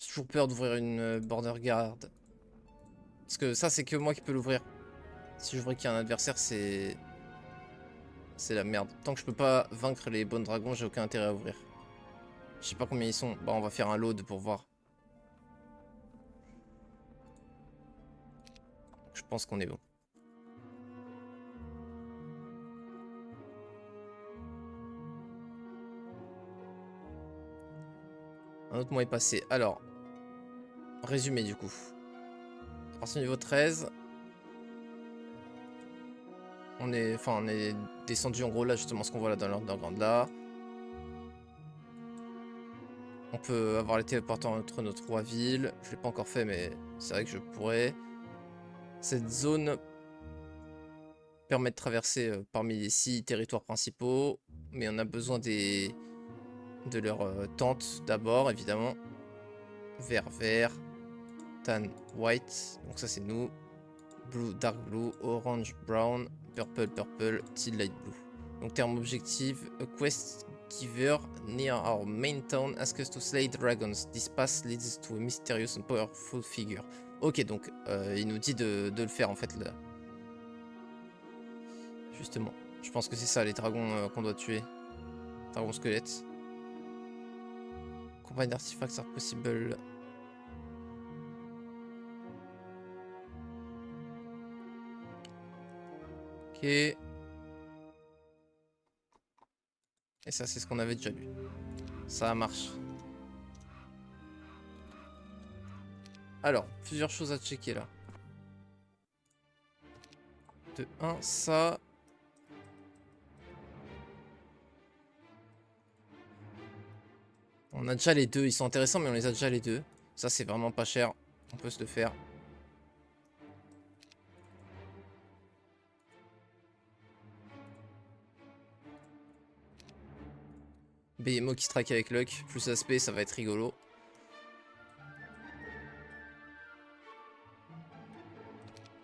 J'ai toujours peur d'ouvrir une border guard. Parce que ça, c'est que moi qui peux l'ouvrir. Si j'ouvrais qu'il y a un adversaire, c'est... C'est la merde. Tant que je peux pas vaincre les bonnes dragons, j'ai aucun intérêt à ouvrir. Je sais pas combien ils sont. Bah, on va faire un load pour voir. Je pense qu'on est bon. Un autre mois est passé. Alors, résumé du coup. À partir du niveau 13, on est descendu en gros là, justement ce qu'on voit là dans l'underground là. On peut avoir les téléporteurs entre nos 3 villes. Je l'ai pas encore fait, mais c'est vrai que je pourrais. Cette zone permet de traverser parmi les 6 territoires principaux, mais on a besoin de leurs tentes d'abord, évidemment. Vert, vert, tan, white, donc ça c'est nous. Blue, dark blue, orange, brown, purple, purple, teal, light blue. Donc terme objectif, a quest giver near our main town asks us to slay dragons. This path leads to a mysterious and powerful figure. Ok, donc il nous dit de le faire en fait là. Justement. Je pense que c'est ça les dragons qu'on doit tuer. Dragons squelettes. Combine d'artefacts are possible. Ok. Et ça, c'est ce qu'on avait déjà lu. Ça marche. Alors, plusieurs choses à checker là. De 1, ça. On a déjà les deux. Ils sont intéressants, mais on les a déjà les deux. Ça, c'est vraiment pas cher. On peut se le faire. BMO qui strike avec Luck, plus aspect, ça va être rigolo.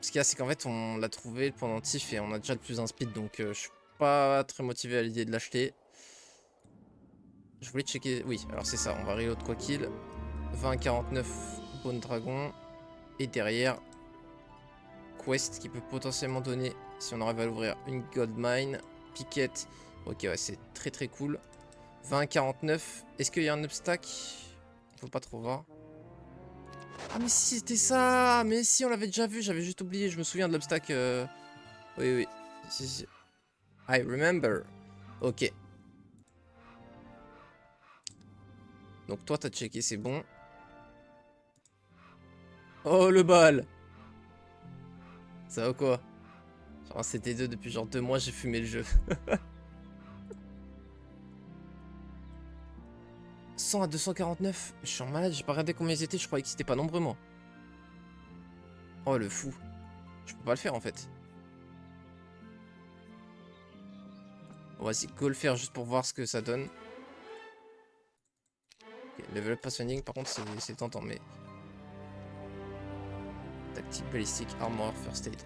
Ce qu'il y a, c'est qu'en fait, on l'a trouvé le pendentif et on a déjà le plus un speed, donc je suis pas très motivé à l'idée de l'acheter. Je voulais checker. Oui, alors c'est ça, on va reload quoi qu'il. 20-49 Bone Dragon. Et derrière, Quest qui peut potentiellement donner, si on arrive à l'ouvrir, une Gold Mine. Piquette. Ok, ouais, c'est très très cool. 20-49. Est-ce qu'il y a un obstacle? Faut pas trop voir. Ah mais si c'était ça. Mais si, on l'avait déjà vu, j'avais juste oublié. Je me souviens de l'obstacle. Oui, oui. Si, si. I remember. Ok. Donc toi, t'as checké, c'est bon. Oh, le bal. Ça va quoi? Genre, c'était deux depuis genre 2 mois, j'ai fumé le jeu. 100 à 249. Je suis en malade, j'ai pas regardé combien ils étaient, je croyais qu'ils étaient pas nombreux, moi. Oh, le fou. Je peux pas le faire, en fait. Bon, vas-y, go le faire juste pour voir ce que ça donne. Okay, level up passwinding, par contre, c'est tentant, mais... Tactique, balistique, armor, first aid.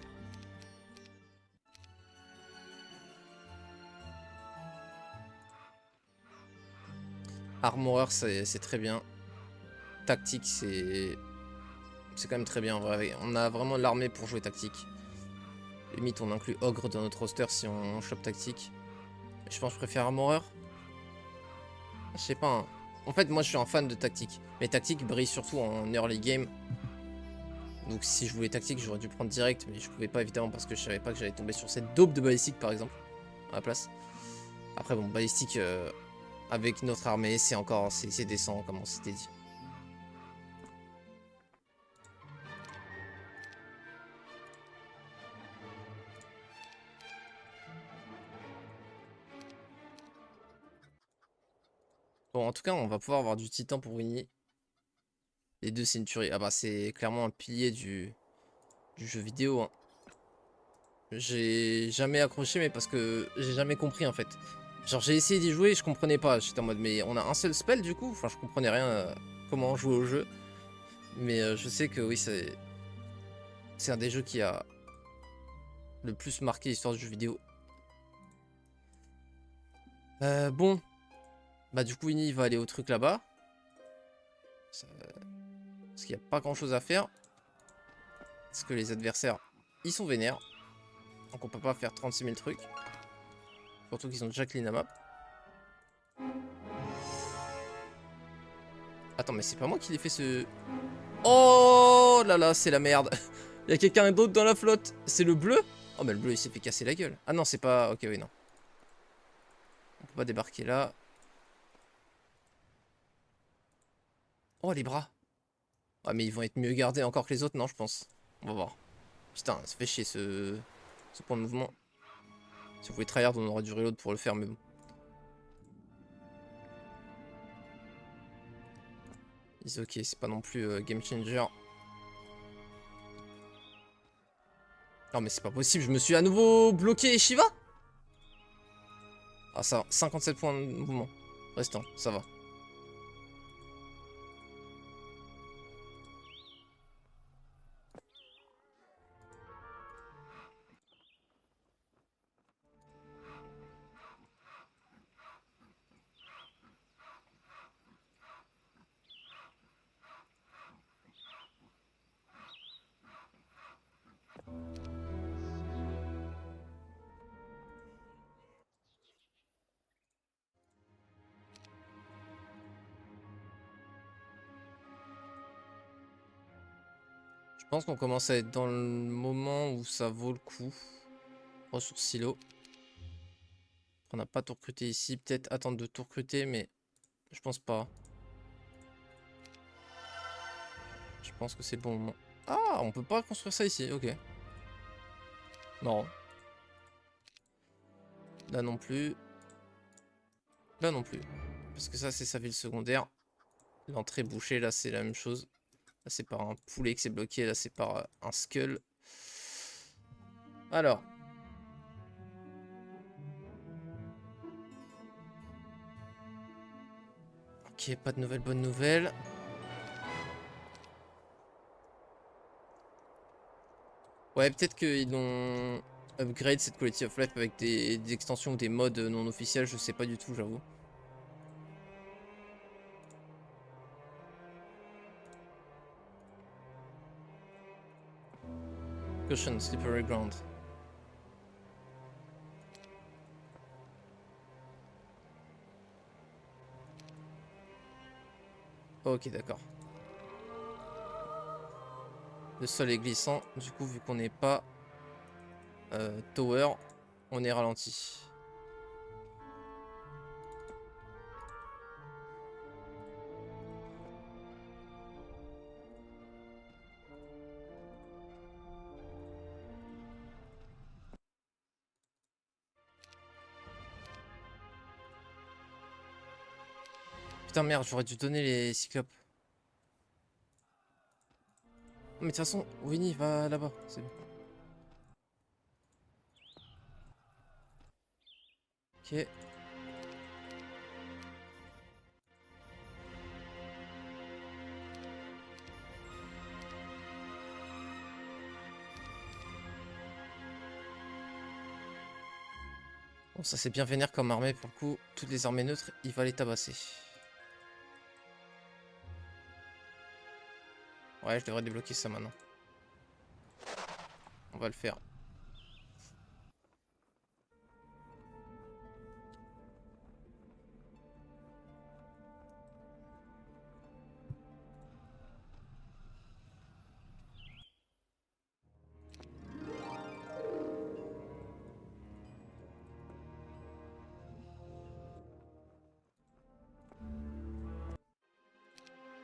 Armoreur, c'est très bien. Tactique, c'est quand même très bien, en vrai. On a vraiment l'armée pour jouer tactique. Limite, on inclut Ogre dans notre roster si on chope tactique. Je pense que je préfère Armoreur. Je sais pas. Hein. En fait, moi, je suis un fan de tactique. Mais tactique brille surtout en early game. Donc, si je voulais tactique, j'aurais dû prendre direct. Mais je pouvais pas, évidemment, parce que je savais pas que j'allais tomber sur cette dope de balistique, par exemple. À la place. Après, bon, balistique avec notre armée, c'est encore... C'est décent, comme on s'était dit. Bon, en tout cas, on va pouvoir avoir du titan pour Winnie. Les deux, c'est une tuerie. Ah bah, c'est clairement un pilier du jeu vidéo. Hein. J'ai jamais accroché, mais parce que j'ai jamais compris, en fait. Genre, j'ai essayé d'y jouer et je comprenais pas. J'étais en mode, mais on a un seul spell, du coup? Enfin, je comprenais rien comment jouer au jeu. Mais je sais que oui, c'est un des jeux qui a le plus marqué l'histoire du jeu vidéo. Bon. Bah, du coup, Winnie va aller au truc là-bas. Parce qu'il n'y a pas grand-chose à faire. Parce que les adversaires, ils sont vénères. Donc on peut pas faire 36 000 trucs. Surtout qu'ils ont déjà clean la map. Attends, mais c'est pas moi qui l'ai fait ce... Oh là là, c'est la merde. Il y a quelqu'un d'autre dans la flotte. C'est le bleu? Oh, mais le bleu, il s'est fait casser la gueule. Ah non, c'est pas... Ok, oui, non. On peut pas débarquer là. Oh, les bras. Ah, mais ils vont être mieux gardés encore que les autres, non, je pense. On va voir. Putain, ça fait chier ce point de mouvement. Si on pouvait tryhard, on aurait dû reload pour le faire, mais bon. Ok, c'est pas non plus game changer. Non, mais c'est pas possible, je me suis à nouveau bloqué Shiva. Ah, ça va, 57 points de mouvement. Restant, ça va. Je pense qu'on commence à être dans le moment où ça vaut le coup. Ressources silo. On n'a pas tout recruté ici. Peut-être attendre de tout recruter, mais je pense pas. Je pense que c'est le bon moment. Ah, on peut pas construire ça ici. Ok. Non. Là non plus. Là non plus. Parce que ça, c'est sa ville secondaire. L'entrée bouchée, là, c'est la même chose. Là, c'est par un poulet que c'est bloqué. Là, c'est par un skull. Alors. Ok, pas de nouvelles bonnes nouvelles. Ouais, peut-être qu'ils ont upgrade cette quality of life avec des extensions ou des modes non officiels, je sais pas du tout, j'avoue. Caution, slippery ground. Ok, d'accord. Le sol est glissant, du coup, vu qu'on n'est pas tower, on est ralenti. Putain, merde, j'aurais dû donner les cyclopes. Mais de toute façon, Winnie va là-bas, c'est bon. Ok. Bon, ça c'est bien vénère comme armée pour le coup. Toutes les armées neutres, il va les tabasser. Ouais, je devrais débloquer ça maintenant. On va le faire.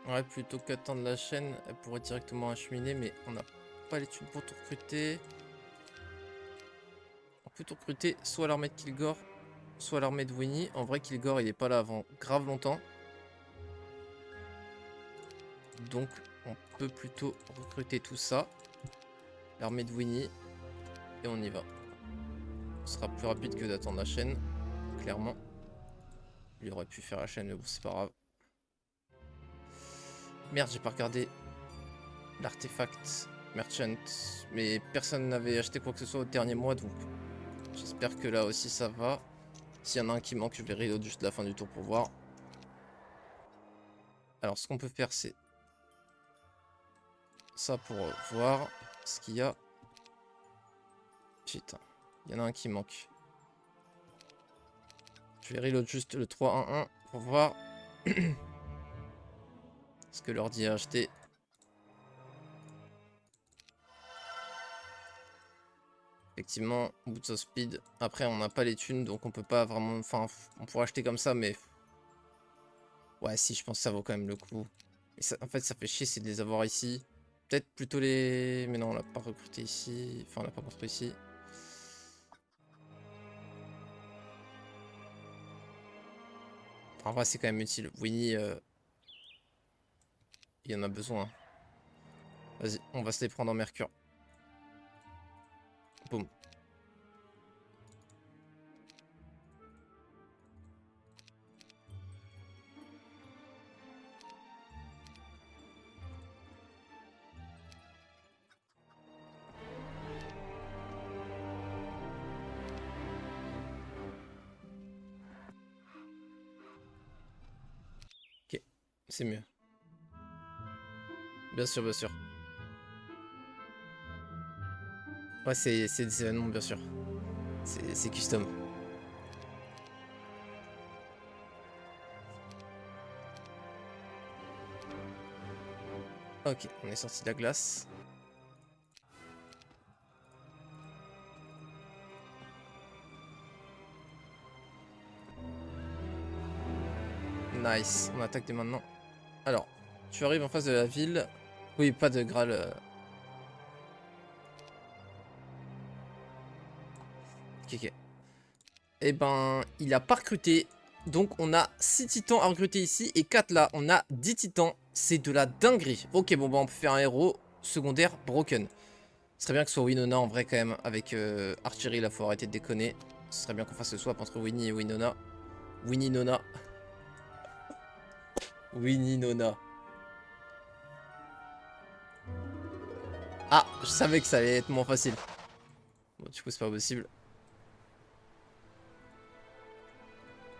Ouais, plutôt qu'attendre la chaîne, elle pourrait directement acheminer, mais on n'a pas les thunes pour tout recruter. On peut tout recruter soit l'armée de Kilgore, soit l'armée de Winnie. En vrai, Kilgore, il est pas là avant grave longtemps. Donc, on peut plutôt recruter tout ça. L'armée de Winnie. Et on y va. Ce sera plus rapide que d'attendre la chaîne, clairement. Il aurait pu faire la chaîne, mais bon, c'est pas grave. Merde, j'ai pas regardé l'artefact merchant. Mais personne n'avait acheté quoi que ce soit au dernier mois, donc j'espère que là aussi ça va. S'il y en a un qui manque, je vais reload juste la fin du tour pour voir. Alors, ce qu'on peut faire, c'est ça pour voir ce qu'il y a. Putain, il y en a un qui manque. Je vais reload juste le 3-1-1 pour voir ce que l'ordi a acheté. Effectivement, Boots of Speed. Après, on n'a pas les thunes, donc on peut pas vraiment... Enfin, on pourrait acheter comme ça, mais... Ouais, si, je pense que ça vaut quand même le coup. Et ça, en fait, ça fait chier, c'est de les avoir ici. Peut-être plutôt les... Mais non, on l'a pas recruté ici. Enfin, on l'a pas construit ici. En vrai, c'est quand même utile. Winnie, il y en a besoin. Vas-y, on va se les prendre en mercure. Boum. Ok, c'est mieux. Bien sûr, bien sûr. Ouais, c'est des événements, bien sûr. C'est custom. Ok, on est sorti de la glace. Nice, on attaque dès maintenant. Alors, tu arrives en face de la ville. Oui, pas de Graal. Ok, ok. Eh ben, il a pas recruté. Donc, on a 6 titans à recruter ici. Et 4 là, on a 10 titans. C'est de la dinguerie. Ok, bon, bah, on peut faire un héros secondaire broken. Ce serait bien que ce soit Winona en vrai, quand même. Avec Archery, là, faut arrêter de déconner. Ce serait bien qu'on fasse le swap entre Winnie et Winona. Winnie Nona. Winnie Nona. Ah, je savais que ça allait être moins facile. Bon, du coup, c'est pas possible.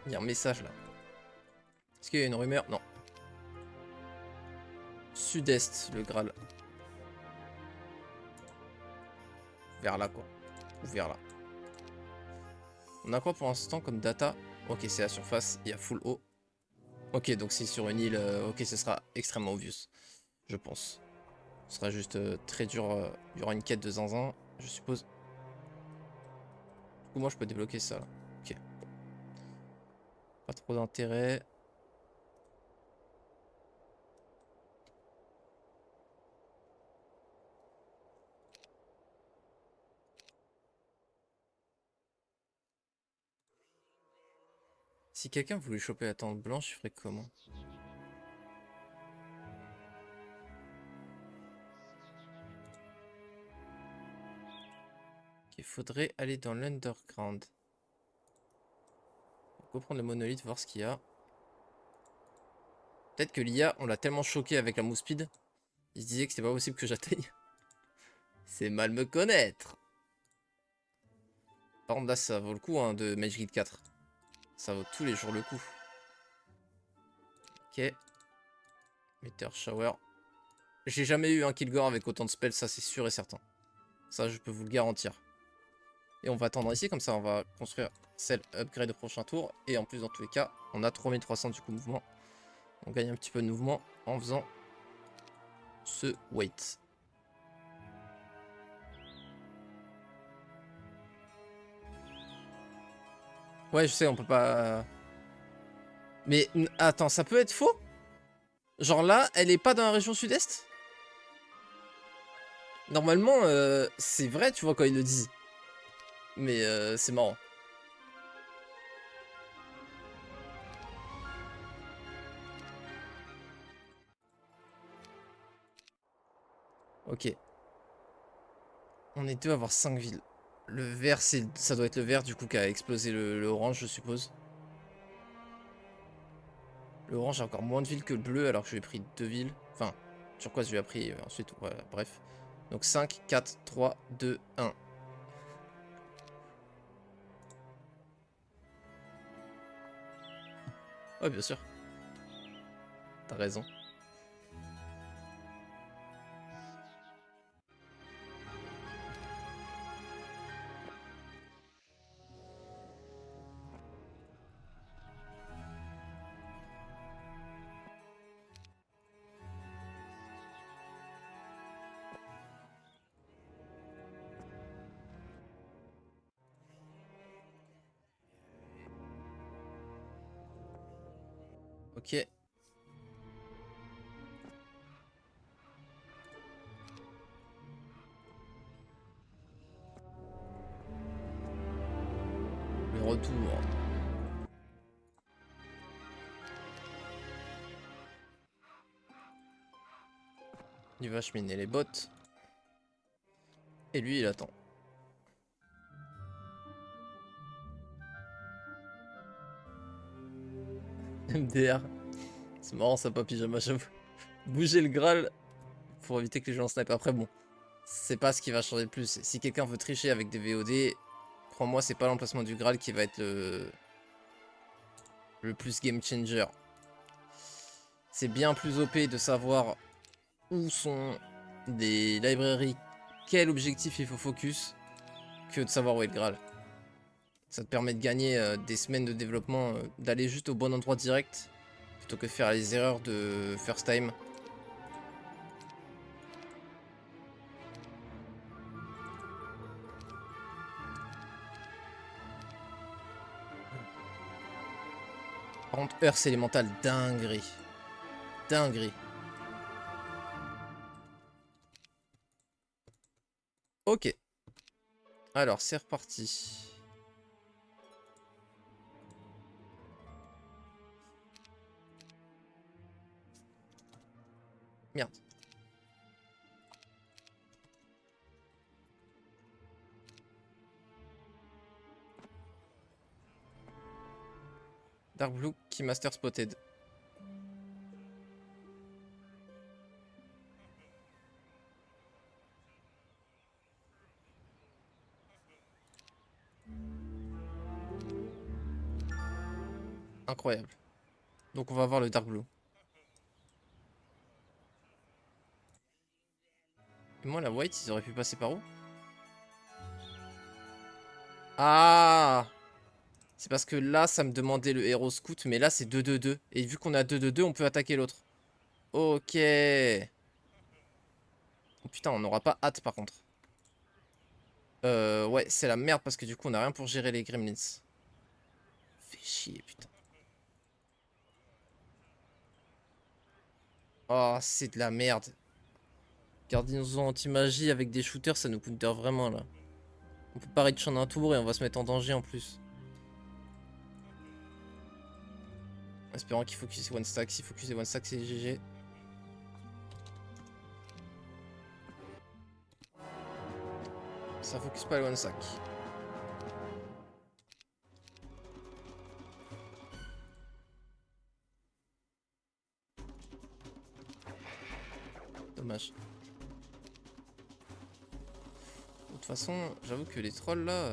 Il y a un message là. Est-ce qu'il y a une rumeur? Non. Sud-est, le Graal. Vers là, quoi. Ou vers là. On a quoi pour l'instant comme data? Ok, c'est la surface, il y a full eau. Ok, donc c'est sur une île. Ok, ce sera extrêmement obvious, je pense. Ce sera juste très dur. Il y aura une quête de zinzin, je suppose. Du coup, moi, je peux débloquer ça, là. Ok. Pas trop d'intérêt. Si quelqu'un voulait choper la tente blanche, il ferait comment? Il faudrait aller dans l'underground. On peut prendre le monolithe, voir ce qu'il y a. Peut-être que l'IA, on l'a tellement choqué avec la move speed, il se disait que c'était pas possible que j'atteigne. C'est mal me connaître. Par contre, là, ça vaut le coup hein, de Mage Guild 4. Ça vaut tous les jours le coup. Ok. Meteor Shower. J'ai jamais eu un Kilgore avec autant de spells, ça c'est sûr et certain. Ça, je peux vous le garantir. Et on va attendre ici, comme ça on va construire celle upgrade au prochain tour. Et en plus, dans tous les cas, on a 3300 du coup mouvement. On gagne un petit peu de mouvement en faisant ce wait. Ouais, je sais, on peut pas... Mais attends, ça peut être faux? Genre là, elle est pas dans la région sud-est? Normalement, c'est vrai, tu vois, quand ils le disent. Mais c'est marrant. Ok. On est deux à avoir 5 villes. Le vert, ça doit être le vert, du coup, qui a explosé le orange, je suppose. Le orange a encore moins de villes que le bleu, alors que je lui ai pris 2 villes. Enfin, turquoise, je lui ai pris ensuite, voilà, bref. Donc 5, 4, 3, 2, 1. Ouais, bien sûr. T'as raison. Ok. Le retour. Il va cheminer les bottes. Et lui, il attend. MDR. C'est marrant ça, pas pyjama, j'avoue. Bouger le Graal pour éviter que les gens snipe. Après, bon, c'est pas ce qui va changer le plus. Si quelqu'un veut tricher avec des VOD, crois-moi, c'est pas l'emplacement du Graal qui va être le plus game changer. C'est bien plus OP de savoir où sont des librairies, quel objectif il faut focus, que de savoir où est le Graal. Ça te permet de gagner des semaines de développement, d'aller juste au bon endroit direct, plutôt que de faire les erreurs de first time. Par contre, Earth élémental, dinguerie. Dinguerie. Ok. Alors, c'est reparti. Merde. Dark Blue, Keymaster spotted. Incroyable. Donc on va voir le Dark Blue. Et moi la White, ils auraient pu passer par où? Ah! C'est parce que là, ça me demandait le héros scout, mais là, c'est 2-2-2. Et vu qu'on a 2-2-2, on peut attaquer l'autre. Ok. Oh, putain, on n'aura pas hâte par contre. Ouais, c'est la merde parce que du coup, on a rien pour gérer les gremlins. Fais chier, putain. Oh, c'est de la merde. Gardiens anti-magie avec des shooters, ça nous coûte vraiment là. On peut pas reach en un tour et on va se mettre en danger en plus. Espérant qu'il focus one stack. Si focus one stack, c'est GG. Ça focus pas le one stack. Dommage. De toute façon, j'avoue que les trolls là...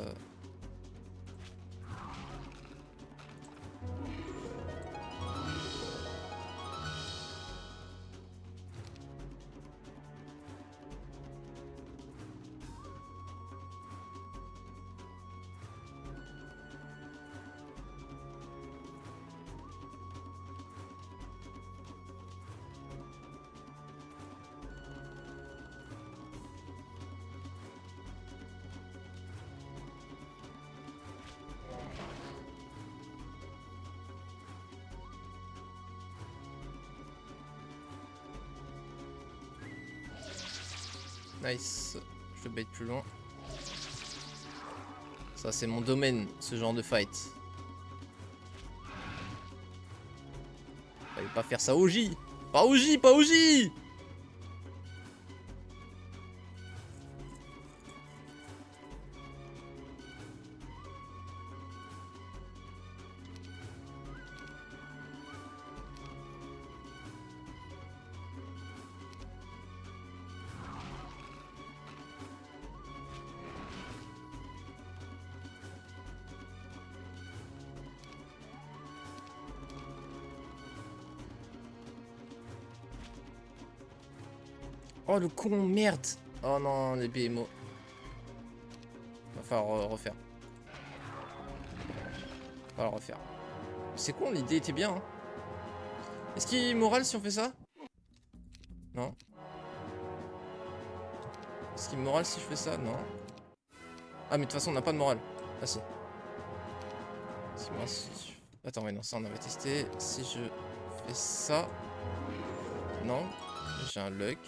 Nice. Je le bait plus loin. Ça, c'est mon domaine, ce genre de fight. Fallait pas faire ça au J. Pas au J, pas au J. Oh le con, merde. Oh non, les BMO. Va falloir refaire. Va falloir refaire. C'est con, l'idée était bien. Hein. Est-ce qu'il est moral si on fait ça? Non. Est-ce qu'il est moral si je fais ça? Non. Ah mais de toute façon on n'a pas de morale. Ah si. Attends, ouais non, ça on avait testé. Si je fais ça... Non. J'ai un luck.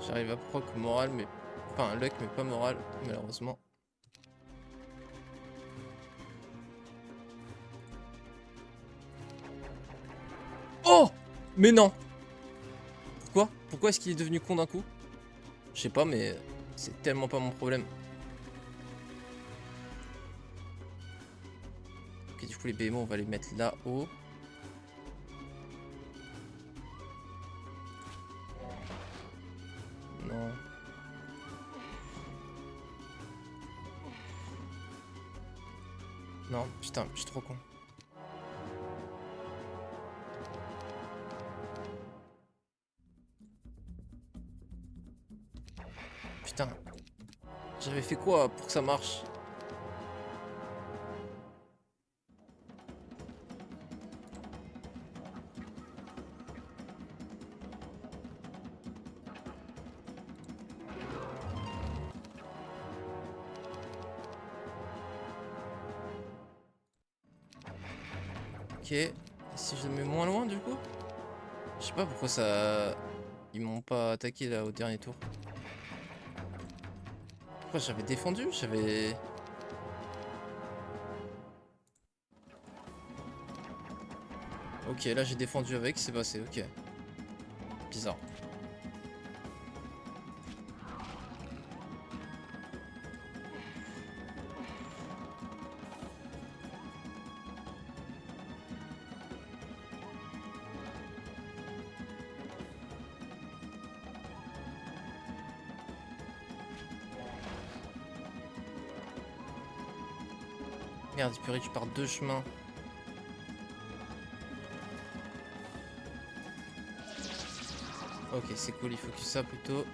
J'arrive à proc moral, mais... Enfin, luck, mais pas moral, malheureusement. Oh! Mais non! Pourquoi? Pourquoi est-ce qu'il est devenu con d'un coup? Je sais pas, mais... C'est tellement pas mon problème. Ok, du coup, les BMO, on va les mettre là-haut. Non. Non, putain, je suis trop con. Putain. J'avais fait quoi pour que ça marche? Ok. Et si je le mets moins loin, du coup? Je sais pas pourquoi ça... Ils m'ont pas attaqué, là, au dernier tour. Pourquoi j'avais défendu? J'avais... Ok, là j'ai défendu avec, c'est passé, ok. Bizarre. Regarde, il peut reach par 2 chemins. Ok, c'est cool, il focus ça plutôt.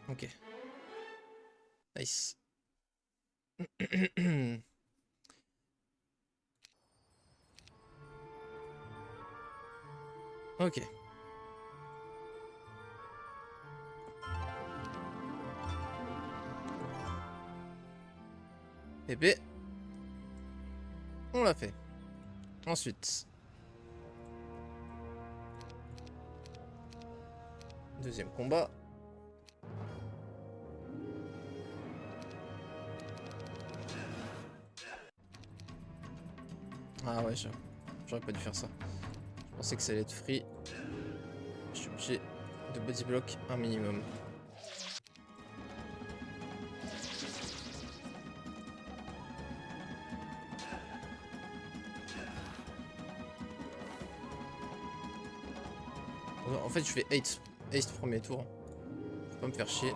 Ok. Nice. Ok. Et B. On l'a fait. Ensuite. Deuxième combat. Ah ouais, j'aurais pas dû faire ça. Je pensais que ça allait être free. Je suis obligé de body block un minimum. En fait, je fais ace premier tour. Faut pas me faire chier.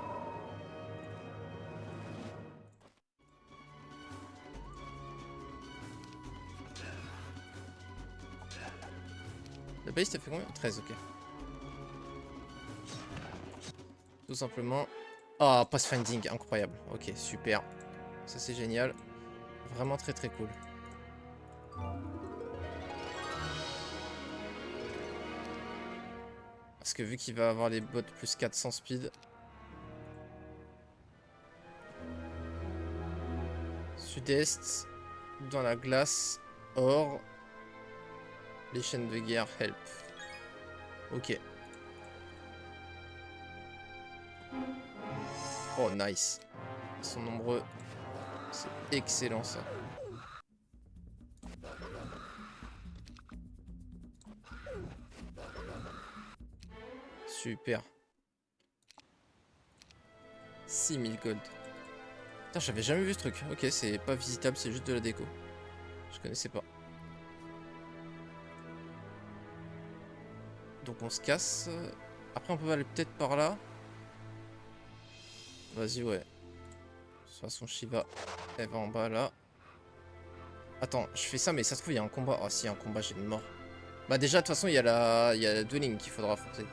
La base, t'as fait combien? 13, ok. Tout simplement. Ah, pathfinding, incroyable. Ok, super. Ça, c'est génial. Vraiment très très cool. Parce que vu qu'il va avoir les bots plus 400 speed. Sud-est. Dans la glace. Or. Les chaînes de guerre, help. Ok. Oh, nice. Ils sont nombreux. C'est excellent ça. Super. 6000 gold. Putain, j'avais jamais vu ce truc. Ok, c'est pas visitable, c'est juste de la déco. Je connaissais pas. Donc on se casse. Après, on peut aller peut-être par là. Vas-y, ouais. De toute façon, Shiva, elle va en bas là. Attends, je fais ça, mais ça se trouve, il y a un combat. Ah, si, il y a un combat, j'ai une mort. Bah, déjà, de toute façon, il y a la dueling qu'il faudra forcer.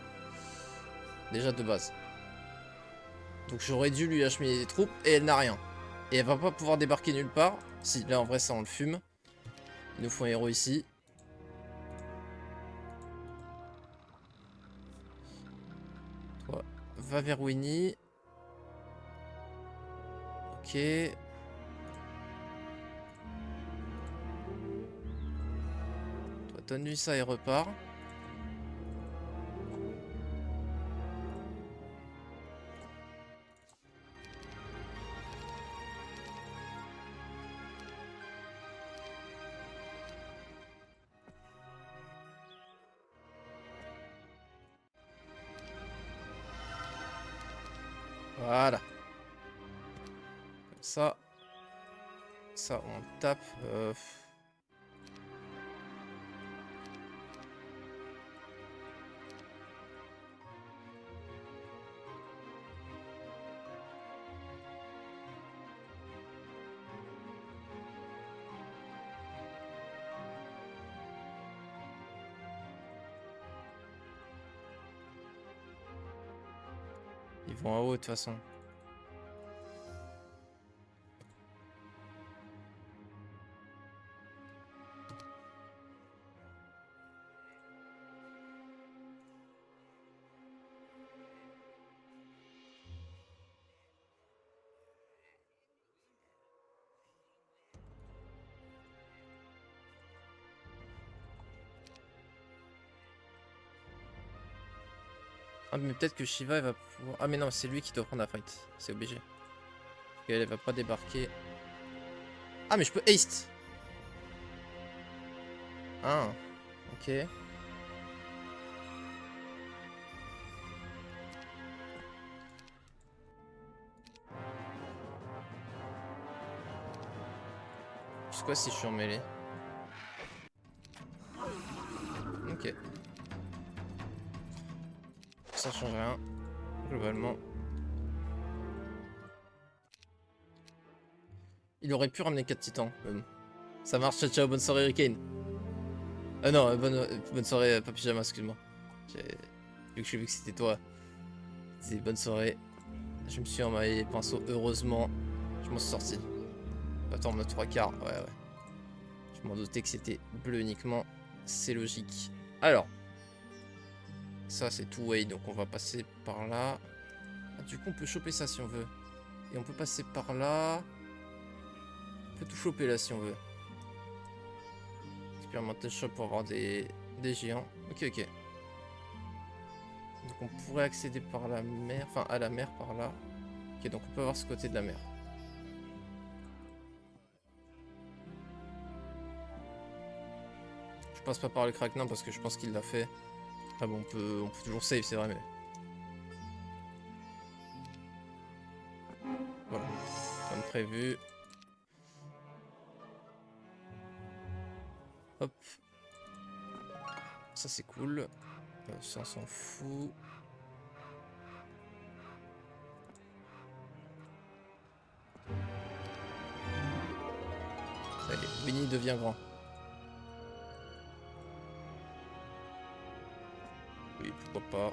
Déjà de base. Donc, j'aurais dû lui acheminer des troupes et elle n'a rien. Et elle va pas pouvoir débarquer nulle part. Si, là, en vrai, ça, on le fume. Il nous faut un héros ici. Toi, va vers Winnie. Ok. Toi, donne-lui ça et repart. Voilà. Comme ça. Ça, on tape. Ils vont en haut de toute façon. Ah mais peut-être que Shiva elle va pouvoir... Ah mais non, c'est lui qui doit prendre la fight. C'est obligé. Parce qu'elle va pas débarquer. Ah mais je peux haste. Ah, ok. C'est quoi si je suis en mêlée? Ok. Ça change rien, globalement. Il aurait pu ramener 4 titans. Ça marche, ciao, ciao, bonne soirée Hurricane. Non, bonne soirée Papy excuse-moi. Vu que j'ai vu que c'était toi. C'est bonne soirée. Je me suis emmêlé les pinceaux, heureusement. Je m'en suis sorti. Attends, on a 3 quarts, ouais. Je m'en doutais que c'était bleu uniquement. C'est logique. Alors. Ça, c'est two way, donc on va passer par là. Ah, du coup, on peut choper ça si on veut. Et on peut passer par là. On peut tout choper là si on veut. Expérimental shop pour avoir des géants. Ok. Donc on pourrait accéder par la mer. Enfin, à la mer par là. Ok, donc on peut avoir ce côté de la mer. Je passe pas par le Kraknin parce que je pense qu'il l'a fait. Ah bon, on peut toujours save, c'est vrai, mais... Voilà, comme prévu. Hop. Ça c'est cool. Ça on s'en fout. Ça y est, Winnie devient grand. Oui, pourquoi pas.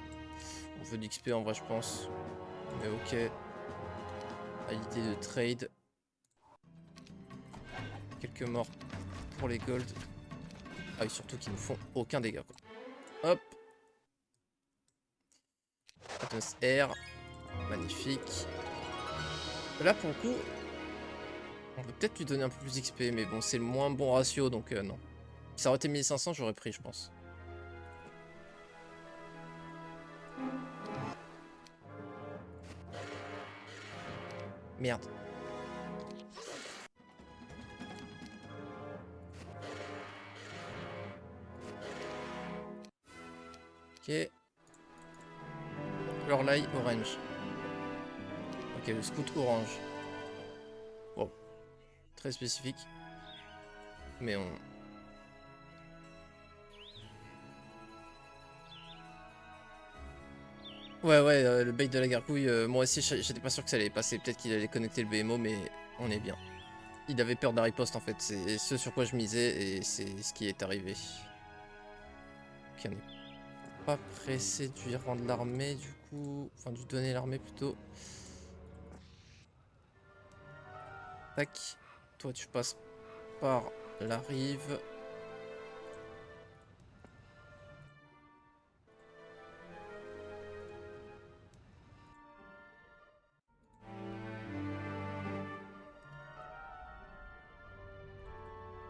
On veut d'XP en vrai, je pense. Mais ok. À l'idée de trade. Quelques morts pour les gold. Ah oui, surtout qu'ils ne font aucun dégât, quoi. Hop. Atos R. Magnifique. Là, pour le coup, on peut peut-être lui donner un peu plus d'XP, mais bon, c'est le moins bon ratio, donc non. Si ça aurait été 1500, j'aurais pris, je pense. Merde. Ok. Lorelai orange. Ok, le scout orange. Wow. Très spécifique. Mais on... Ouais, le bait de la gargouille, moi aussi j'étais pas sûr que ça allait passer. Peut-être qu'il allait connecter le BMO, mais on est bien. Il avait peur d'un riposte en fait, c'est ce sur quoi je misais et c'est ce qui est arrivé. Ok, on n'est pas pressé de lui rendre l'armée du coup. Enfin, de lui donner l'armée plutôt. Tac. Toi, tu passes par la rive.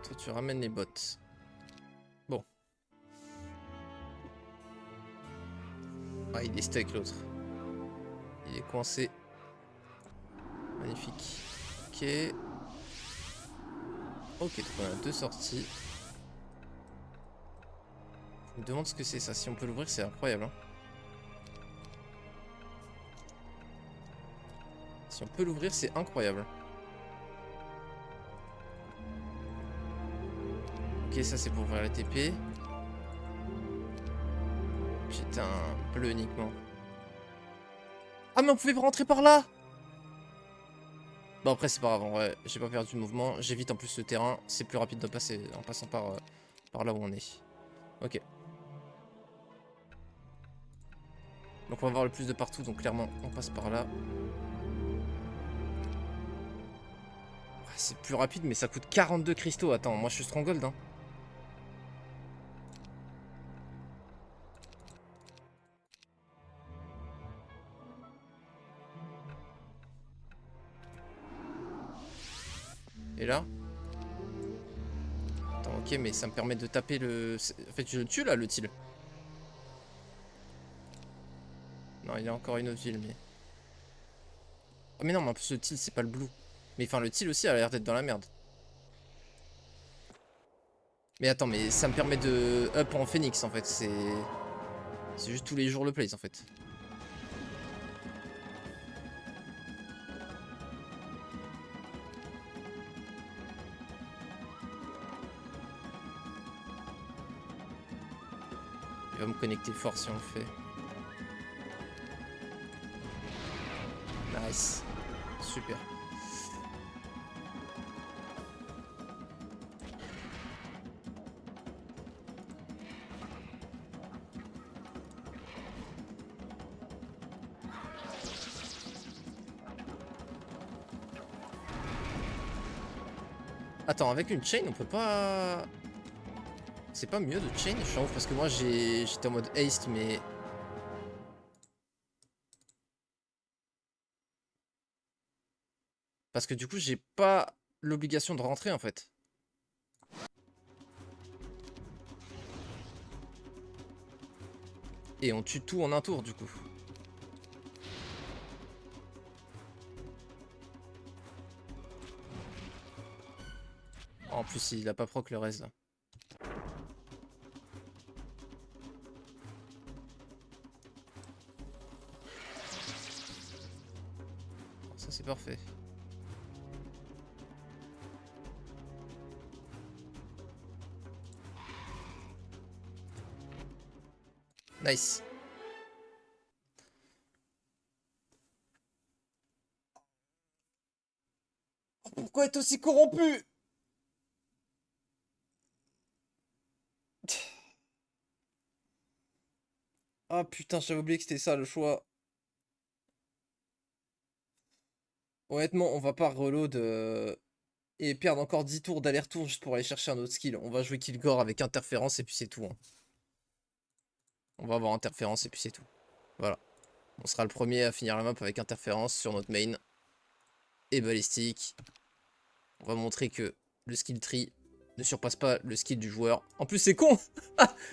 Toi, tu ramènes les bottes. Bon. Ah, il est stuck l'autre. Il est coincé. Magnifique. Ok. Ok, donc on a 2 sorties. Je me demande ce que c'est ça. Si on peut l'ouvrir, c'est incroyable. Hein. Si on peut l'ouvrir, c'est incroyable. Ok, ça c'est pour ouvrir la TP. Putain, bleu uniquement. Ah mais on pouvait pas rentrer par là. Bon après c'est pas grave, en vrai, j'ai pas perdu de mouvement. J'évite en plus le terrain, c'est plus rapide de passer en passant par là où on est. Ok. Donc on va voir le plus de partout, donc clairement on passe par là. C'est plus rapide mais ça coûte 42 cristaux. Attends, moi je suis stronghold hein. Et là? Attends, ok, mais ça me permet de taper le... En fait, je le tue là, le til. Non, il y a encore une autre ville, mais... Oh, mais non, mais en plus le Teal, c'est pas le Blue. Mais enfin, le Teal aussi a l'air d'être dans la merde. Mais attends, mais ça me permet de up en Phoenix, en fait. C'est juste tous les jours le place, en fait. Il va me connecter fort si on le fait. Nice. Super. Attends, avec une chain, on peut pas... C'est pas mieux de chain, je trouve, parce que moi j'étais en mode haste, mais... Parce que du coup, j'ai pas l'obligation de rentrer, en fait. Et on tue tout en un tour, du coup. En plus, il a pas proc le reste, là. Ça, c'est parfait. Nice. Pourquoi être aussi corrompu? Ah putain, j'avais oublié que c'était ça le choix. Honnêtement, on va pas reload et perdre encore 10 tours d'aller-retour juste pour aller chercher un autre skill. On va jouer Kilgore avec interférence et puis c'est tout. Hein. On va avoir interférence et puis c'est tout. Voilà. On sera le premier à finir la map avec interférence sur notre main. Et balistique. On va montrer que le skill tree ne surpasse pas le skill du joueur. En plus, c'est con.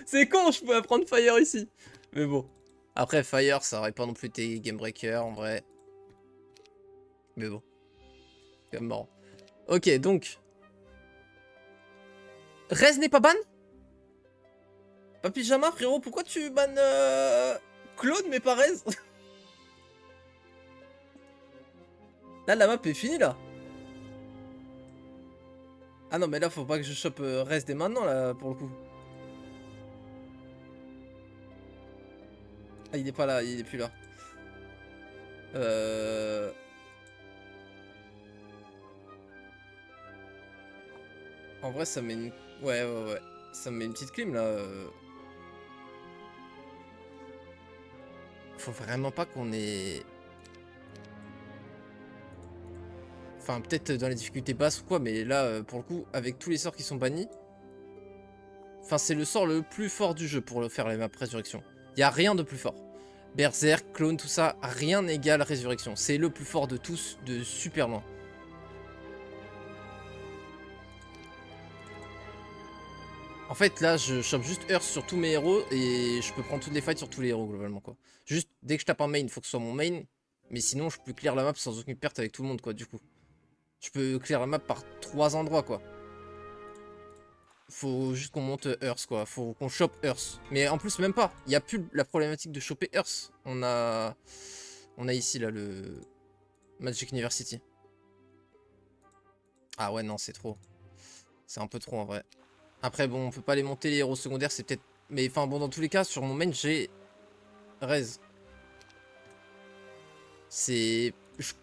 C'est con, je pouvais prendre Fire ici. Mais bon. Après, Fire, ça aurait pas non plus été game breaker en vrai. Mais bon. C'est quand même marrant. Ok, donc. Rez n'est pas ban? Pas pyjama, frérot, pourquoi tu ban Claude mais pas Rez? Là, la map est finie, là. Ah non, mais là, faut pas que je chope Rez dès maintenant, là, pour le coup. Ah, il est pas là, il est plus là. En vrai, ça met une... Ouais. Ça me met une petite clim, là. Faut vraiment pas qu'on ait... Enfin, peut-être dans les difficultés basses ou quoi, mais là, pour le coup, avec tous les sorts qui sont bannis... Enfin, c'est le sort le plus fort du jeu pour faire les maps Résurrection. Il y a rien de plus fort. Berserk, Clone, tout ça, rien n'égale Résurrection. C'est le plus fort de tous, de super loin. En fait, là, je chope juste Earth sur tous mes héros et je peux prendre toutes les fights sur tous les héros, globalement, quoi. Juste, dès que je tape un main, il faut que ce soit mon main. Mais sinon, je peux clear la map sans aucune perte avec tout le monde, quoi, du coup. Je peux clear la map par 3 endroits, quoi. Faut juste qu'on monte Earth, quoi. Faut qu'on chope Earth. Mais en plus, même pas. Il n'y a plus la problématique de choper Earth. On a ici, là, le Magic University. Ah ouais, non, c'est trop. C'est un peu trop, en vrai. Après, bon, on peut pas les monter, les héros secondaires, c'est peut-être... Mais enfin, bon, dans tous les cas, sur mon main, j'ai... Rez. C'est... Je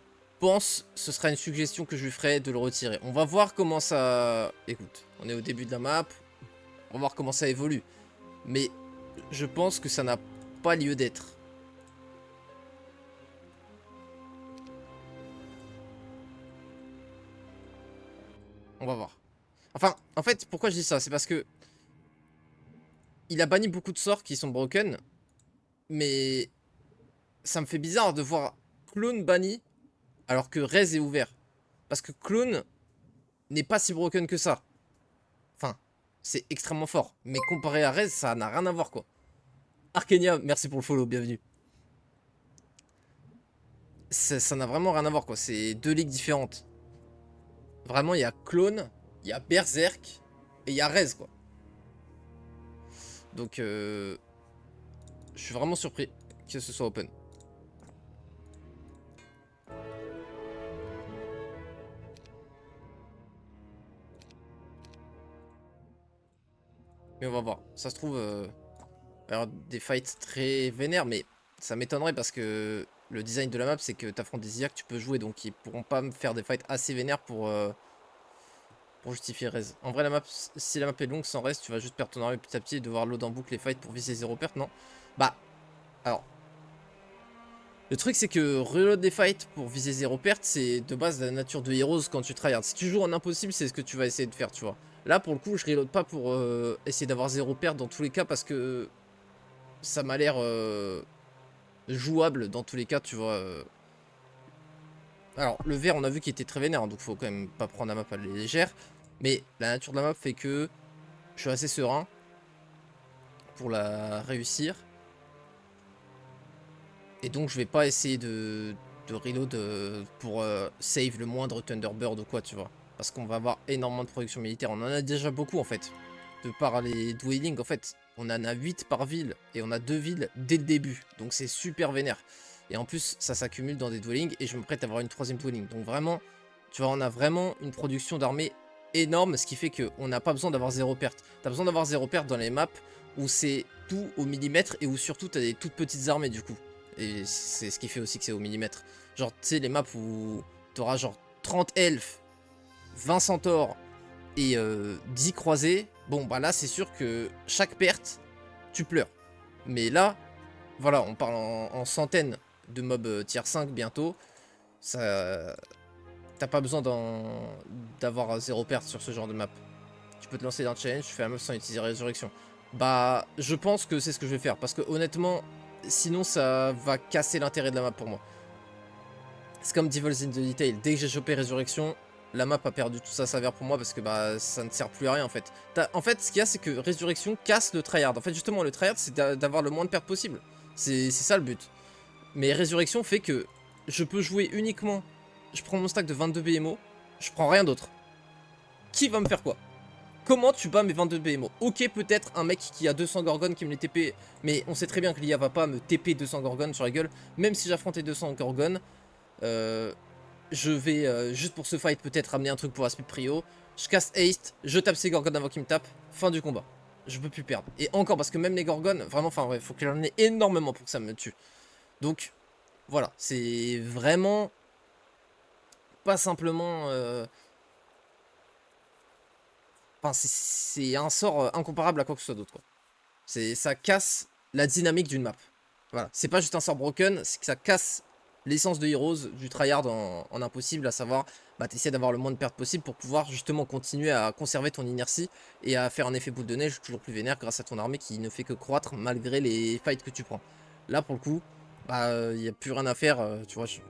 pense ce sera une suggestion que je lui ferai de le retirer. On va voir comment ça... Écoute, on est au début de la map. On va voir comment ça évolue. Mais je pense que ça n'a pas lieu d'être. On va voir. Enfin, en fait, pourquoi je dis ça? C'est parce que... Il a banni beaucoup de sorts qui sont broken. Mais... Ça me fait bizarre de voir Clone banni alors que Rez est ouvert. Parce que Clone n'est pas si broken que ça. Enfin, c'est extrêmement fort. Mais comparé à Rez, ça n'a rien à voir, quoi. Arkenia, merci pour le follow, bienvenue. ça n'a vraiment rien à voir quoi, c'est deux ligues différentes. Vraiment, il y a Clone, il y a Berserk et il y a Rez quoi. Donc je suis vraiment surpris que ce soit open. Mais on va voir. Ça se trouve, il va y avoir des fights très vénères, mais ça m'étonnerait parce que le design de la map, c'est que tu affrontes des IA que tu peux jouer, donc ils pourront pas me faire des fights assez vénères pour justifier Rez. En vrai, la map, si la map est longue sans Rez, tu vas juste perdre ton armée petit à petit et devoir load en boucle les fights pour viser 0 perte, non? Bah, alors, le truc c'est que reload des fights pour viser 0 perte, c'est de base la nature de Heroes quand tu tryhard. Si tu joues en impossible, c'est ce que tu vas essayer de faire, tu vois. Là, pour le coup, je reload pas pour essayer d'avoir 0 perte dans tous les cas parce que ça m'a l'air jouable dans tous les cas, tu vois. Alors, le vert, on a vu qu'il était très vénère, hein, donc faut quand même pas prendre la map à la légère. Mais la nature de la map fait que je suis assez serein pour la réussir. Et donc, je vais pas essayer de reload pour save le moindre Thunderbird ou quoi, tu vois. Parce qu'on va avoir énormément de production militaire. On en a déjà beaucoup, en fait. De par les dwellings, en fait, on en a 8 par ville. Et on a 2 villes dès le début. Donc, c'est super vénère. Et en plus, ça s'accumule dans des dwellings. Et je me prête à avoir une 3ème dwelling. Donc, vraiment, tu vois, on a vraiment une production d'armée énorme. Ce qui fait qu'on n'a pas besoin d'avoir 0 perte. T'as besoin d'avoir 0 perte dans les maps où c'est tout au millimètre. Et où surtout, t'as des toutes petites armées, du coup. Et c'est ce qui fait aussi que c'est au millimètre. Genre, tu sais, les maps où t'auras genre 30 elfes, 20 centaures et 10 croisés. Bon, bah là, c'est sûr que chaque perte, tu pleures. Mais là, voilà, on parle en centaines de mobs tier 5 bientôt. Ça, t'as pas besoin d'avoir 0 perte sur ce genre de map. Tu peux te lancer dans le challenge, tu fais la map sans utiliser Résurrection. Bah, je pense que c'est ce que je vais faire. Parce que honnêtement, sinon ça va casser l'intérêt de la map pour moi. C'est comme Devils in the Detail. Dès que j'ai chopé Résurrection, la map a perdu tout sa saveur pour moi parce que bah ça ne sert plus à rien en fait. En fait, ce qu'il y a, c'est que Résurrection casse le tryhard. En fait, justement, le tryhard, c'est d'avoir le moins de pertes possible. C'est ça le but. Mais Résurrection fait que je peux jouer uniquement. Je prends mon stack de 22 BMO, je prends rien d'autre. Qui va me faire quoi? Comment tu bats mes 22 BMO? Ok, peut-être un mec qui a 200 gorgones qui me les TP, mais on sait très bien que l'IA va pas me TP 200 gorgones sur la gueule. Même si j'affrontais 200 gorgones, je vais juste pour ce fight peut-être ramener un truc pour la speed prio. Je casse haste, je tape ces gorgones avant qu'il me tape. Fin du combat. Je peux plus perdre. Et encore parce que même les gorgones, vraiment, enfin ouais, faut qu'il en ait énormément pour que ça me tue. Donc voilà, c'est vraiment pas simplement. Enfin, c'est un sort incomparable à quoi que ce soit d'autre, quoi. Ça casse la dynamique d'une map. Voilà, c'est pas juste un sort broken, c'est que ça casse l'essence de Heroes, du tryhard en impossible, à savoir, bah t'essaies d'avoir le moins de pertes possible pour pouvoir justement continuer à conserver ton inertie et à faire un effet boule de neige toujours plus vénère grâce à ton armée qui ne fait que croître malgré les fights que tu prends. Là pour le coup, bah y a plus rien à faire, tu vois, je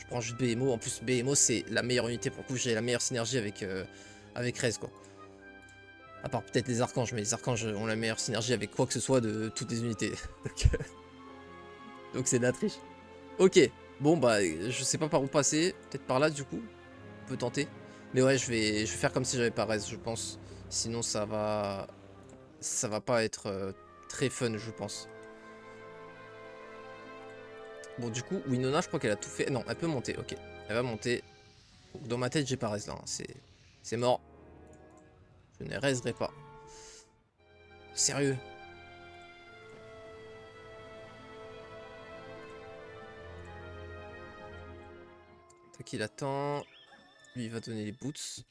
prends juste BMO, en plus BMO c'est la meilleure unité pour le coup, j'ai la meilleure synergie avec Rez quoi. À part peut-être les archanges, mais les archanges ont la meilleure synergie avec quoi que ce soit de toutes les unités. Donc c'est de la triche. Ok, bon bah je sais pas par où passer, peut-être par là du coup, on peut tenter. Mais ouais, je vais faire comme si j'avais pas Rez, je pense. Sinon ça va pas être très fun, je pense. Bon du coup, Winona, je crois qu'elle a tout fait. Non, elle peut monter, ok. Elle va monter. Donc, dans ma tête, j'ai pas Rez là, hein. C'est mort. Je ne Rezerai pas. Sérieux? Tac, il attend. Lui, il va donner les boots.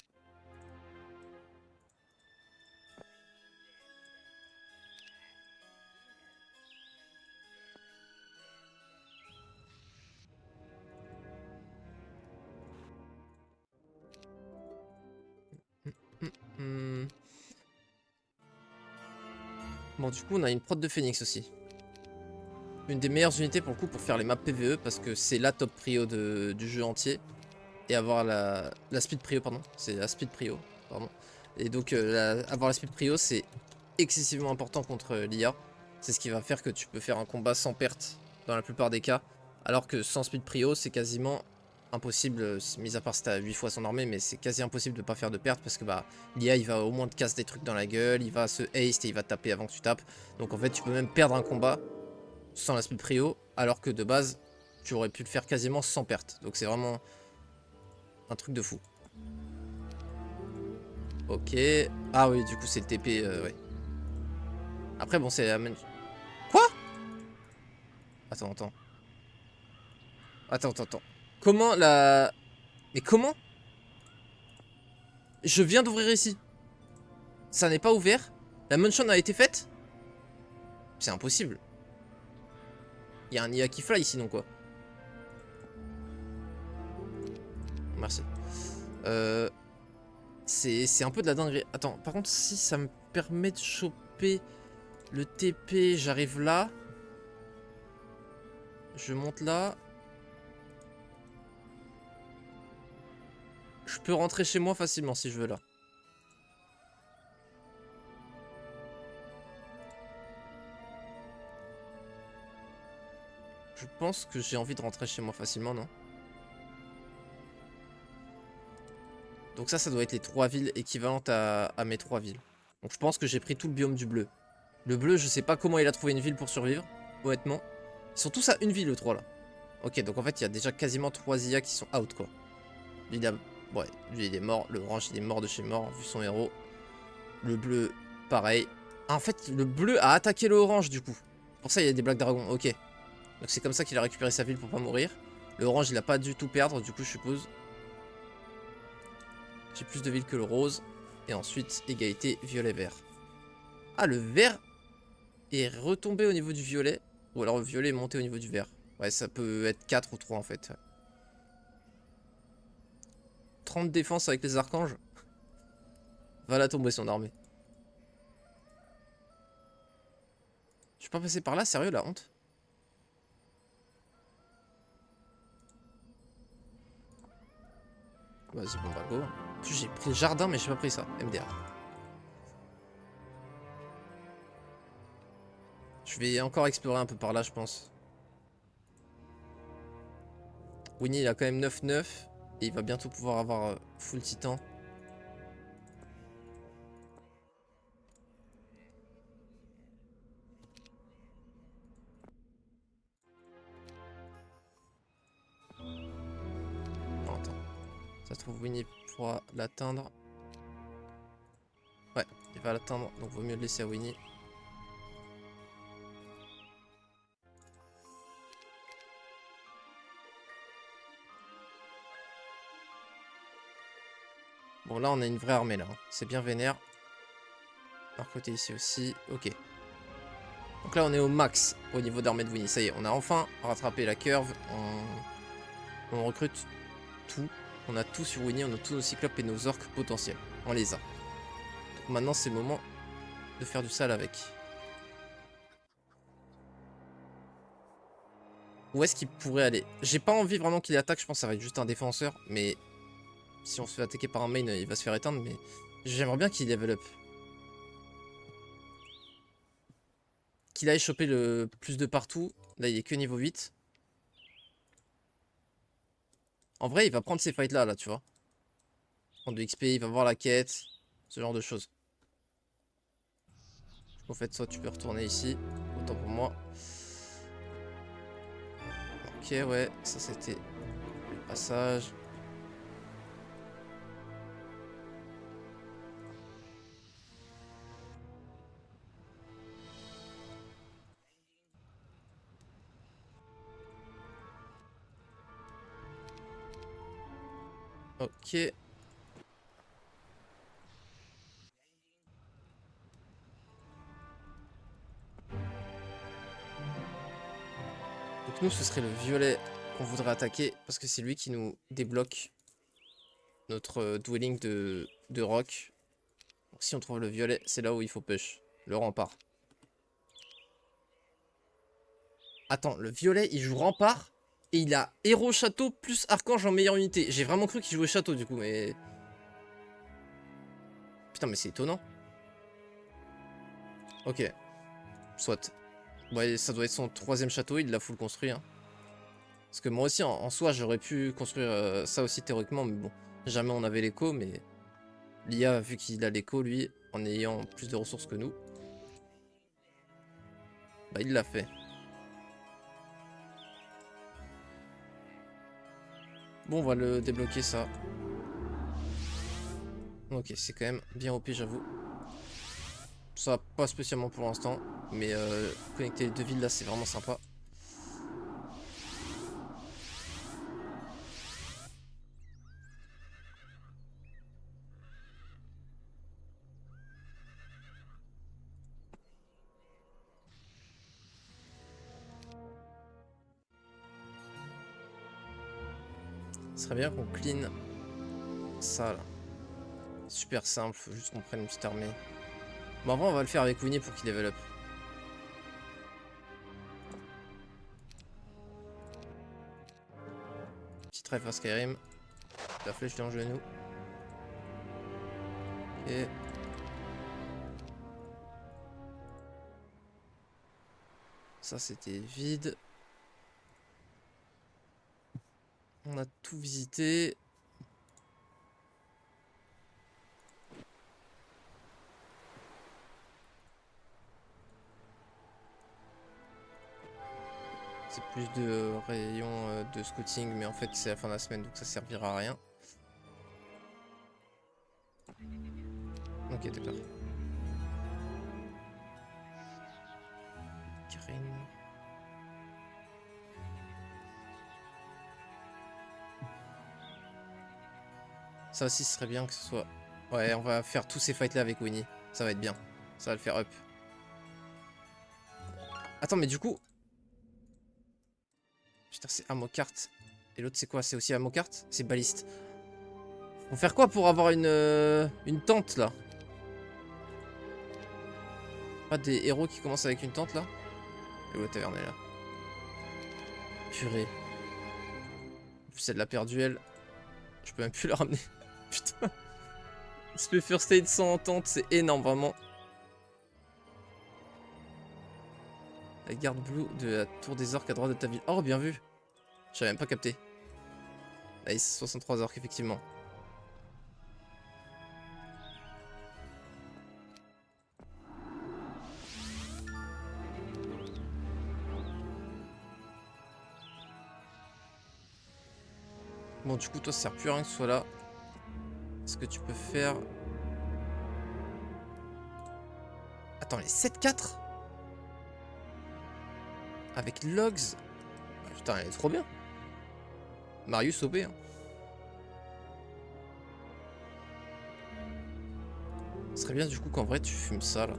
Bon, du coup, on a une prod de Phoenix aussi. Une des meilleures unités pour le coup pour faire les maps PvE parce que c'est la top prio du jeu entier. Et avoir la speed prio, pardon. C'est la speed prio, pardon. Et donc, avoir la speed prio, c'est excessivement important contre l'IA. C'est ce qui va faire que tu peux faire un combat sans perte dans la plupart des cas. Alors que sans speed prio, c'est quasiment impossible, mis à part si t'as 8 fois son armée, mais c'est quasi impossible de pas faire de perte parce que bah l'IA il va au moins te casser des trucs dans la gueule, il va se haste et il va te taper avant que tu tapes. Donc en fait tu peux même perdre un combat sans la speed prio, alors que de base tu aurais pu le faire quasiment sans perte. Donc c'est vraiment un truc de fou. Ok. Ah oui, du coup c'est le TP, ouais. Après bon c'est la même... Quoi? Attends. Attends. Comment la... Mais comment? Je viens d'ouvrir ici. Ça n'est pas ouvert. La munchon a été faite. C'est impossible. Il y a un IA qui fly sinon quoi. Merci. C'est un peu de la dinguerie. Attends, par contre si ça me permet de choper le TP, j'arrive là. Je monte là. Je peux rentrer chez moi facilement si je veux là. Je pense que j'ai envie de rentrer chez moi facilement, non? Donc ça doit être les 3 villes équivalentes à mes 3 villes. Donc je pense que j'ai pris tout le biome du bleu. Le bleu, je sais pas comment il a trouvé une ville pour survivre, honnêtement. Ils sont tous à une ville, le 3 là. Ok, donc en fait, il y a déjà quasiment 3 IA qui sont out, quoi. Lui, ouais, lui, il est mort. Le orange, il est mort de chez mort, vu son héros. Le bleu, pareil. Ah, en fait, le bleu a attaqué le orange, du coup. Pour ça, il y a des Black Dragons, ok. Donc c'est comme ça qu'il a récupéré sa ville pour pas mourir. Le orange, il a pas du tout perdre, du coup, je suppose. J'ai plus de villes que le rose. Et ensuite, égalité violet-vert. Ah, le vert est retombé au niveau du violet. Ou alors le violet est monté au niveau du vert. Ouais, ça peut être 4 ou 3 en fait. 30 défense avec les archanges. Va la tomber son armée. Je suis pas passé par là, sérieux, la honte. Vas-y, bon bah go. En plus, j'ai pris le jardin, mais j'ai pas pris ça. MDR. Je vais encore explorer un peu par là, je pense. Winnie, il a quand même 9-9. Et il va bientôt pouvoir avoir full titan. Non, attends. Ça se trouve, Winnie pourra l'atteindre. Ouais, il va l'atteindre, donc vaut mieux le laisser à Winnie. Bon, là, on a une vraie armée, là. C'est bien vénère. Par côté ici aussi. Ok. Donc là, on est au max au niveau d'armée de Winnie. Ça y est, on a enfin rattrapé la curve. On recrute tout. On a tout sur Winnie. On a tous nos cyclopes et nos orques potentiels. On les a. Donc maintenant, c'est le moment de faire du sale avec. Où est-ce qu'il pourrait aller? J'ai pas envie vraiment qu'il attaque. Je pense que ça va être juste un défenseur. Mais si on se fait attaquer par un main, il va se faire éteindre. Mais j'aimerais bien qu'il level up. Qu'il aille choper le plus de partout. Là, il est que niveau 8. En vrai, il va prendre ces fights là, tu vois. Prendre de XP, il va voir la quête. Ce genre de choses. En fait, soit tu peux retourner ici. Autant pour moi. Ok, ouais. Ça, c'était le passage. Ok. Donc nous, ce serait le violet qu'on voudrait attaquer. Parce que c'est lui qui nous débloque notre dwelling de rock. Donc si on trouve le violet, c'est là où il faut push. Le rempart. Attends, le violet, il joue rempart. Et il a héros château plus archange en meilleure unité. J'ai vraiment cru qu'il jouait château du coup, mais... Putain, mais c'est étonnant. Ok. Soit. Ouais, ça doit être son 3ème château, il l'a full construit. Hein. Parce que moi aussi, en soi, j'aurais pu construire ça aussi théoriquement, mais bon, jamais on avait l'écho, mais l'IA, vu qu'il a l'écho, lui, en ayant plus de ressources que nous, bah il l'a fait. Bon, on va le débloquer, ça. Ok, c'est quand même bien OP, j'avoue. Ça, pas spécialement pour l'instant, mais connecter les deux villes, là, c'est vraiment sympa. Ce serait bien qu'on clean ça, là. Super simple, faut juste qu'on prenne une petite armée. Bon, en vrai, on va le faire avec Winnie pour qu'il level up. Petite rêve à Skyrim. La flèche dans le genou. Ok. Ça, c'était vide. On a tout visité. C'est plus de rayons de scouting, mais en fait, c'est la fin de la semaine, donc ça servira à rien. Ok, d'accord. Green. Ça aussi, ce serait bien que ce soit... Ouais, on va faire tous ces fights là avec Winnie. Ça va être bien. Ça va le faire up. Attends, mais du coup... Putain, c'est Amocart. Et l'autre, c'est quoi? C'est aussi Amocart? C'est baliste. On va faire quoi pour avoir une tente, là? Pas des héros qui commencent avec une tente, là? Et où la taverne est là? Purée. En plus, elle l'a perdu, elle. Je peux même plus la ramener. Putain. SP First Aid sans tente, c'est énorme, vraiment. La garde bleue de la tour des orques à droite de ta ville. Oh, bien vu. J'avais même pas capté. Nice, 63 orques, effectivement. Bon, du coup, toi, ça sert plus à rien que ce soit là. Ce que tu peux faire... Attends, les 7-4 avec Logs. Ah, putain, elle est trop bien. Marius OP, hein. Ce serait bien, du coup, qu'en vrai, tu fumes ça, là.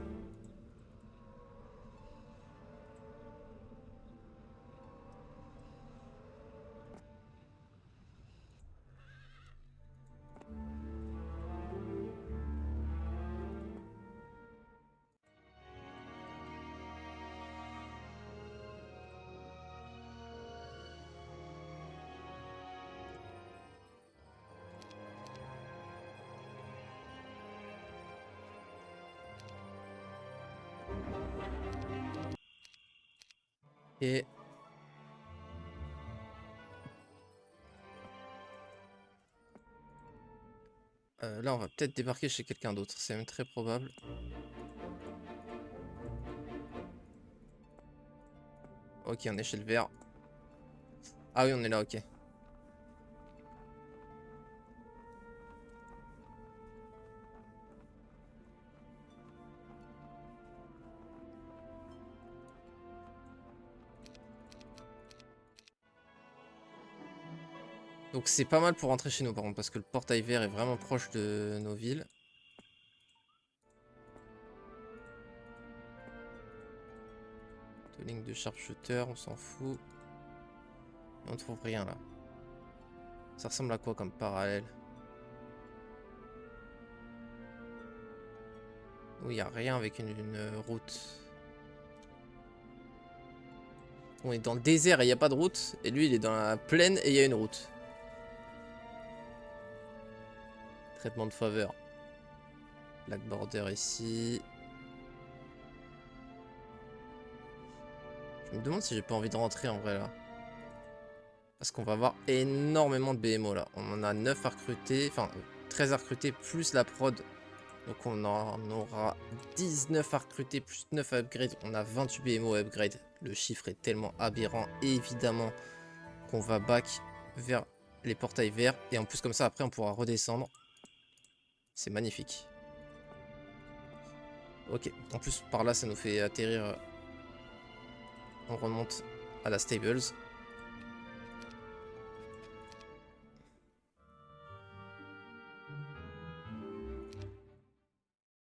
Et... là, on va peut-être débarquer chez quelqu'un d'autre. C'est même très probable. Ok, on est chez le vert. Ah oui, on est là, ok. Donc c'est pas mal pour rentrer chez nous, par contre, parce que le portail vert est vraiment proche de nos villes. Ligne de sharpshooter, on s'en fout. On trouve rien, là. Ça ressemble à quoi comme parallèle? Oui, il n'y a rien avec une route. On est dans le désert et il n'y a pas de route. Et lui, il est dans la plaine et il y a une route. Traitement de faveur. Black border ici. Je me demande si j'ai pas envie de rentrer en vrai là. Parce qu'on va avoir énormément de BMO là. On en a 9 à recruter, enfin 13 à recruter plus la prod. Donc on en aura 19 à recruter plus 9 à upgrade. On a 28 BMO à upgrade. Le chiffre est tellement aberrant. Évidemment qu'on va back vers les portails verts. Et en plus comme ça après on pourra redescendre. C'est magnifique. Ok, en plus par là ça nous fait atterrir. On remonte à la stables.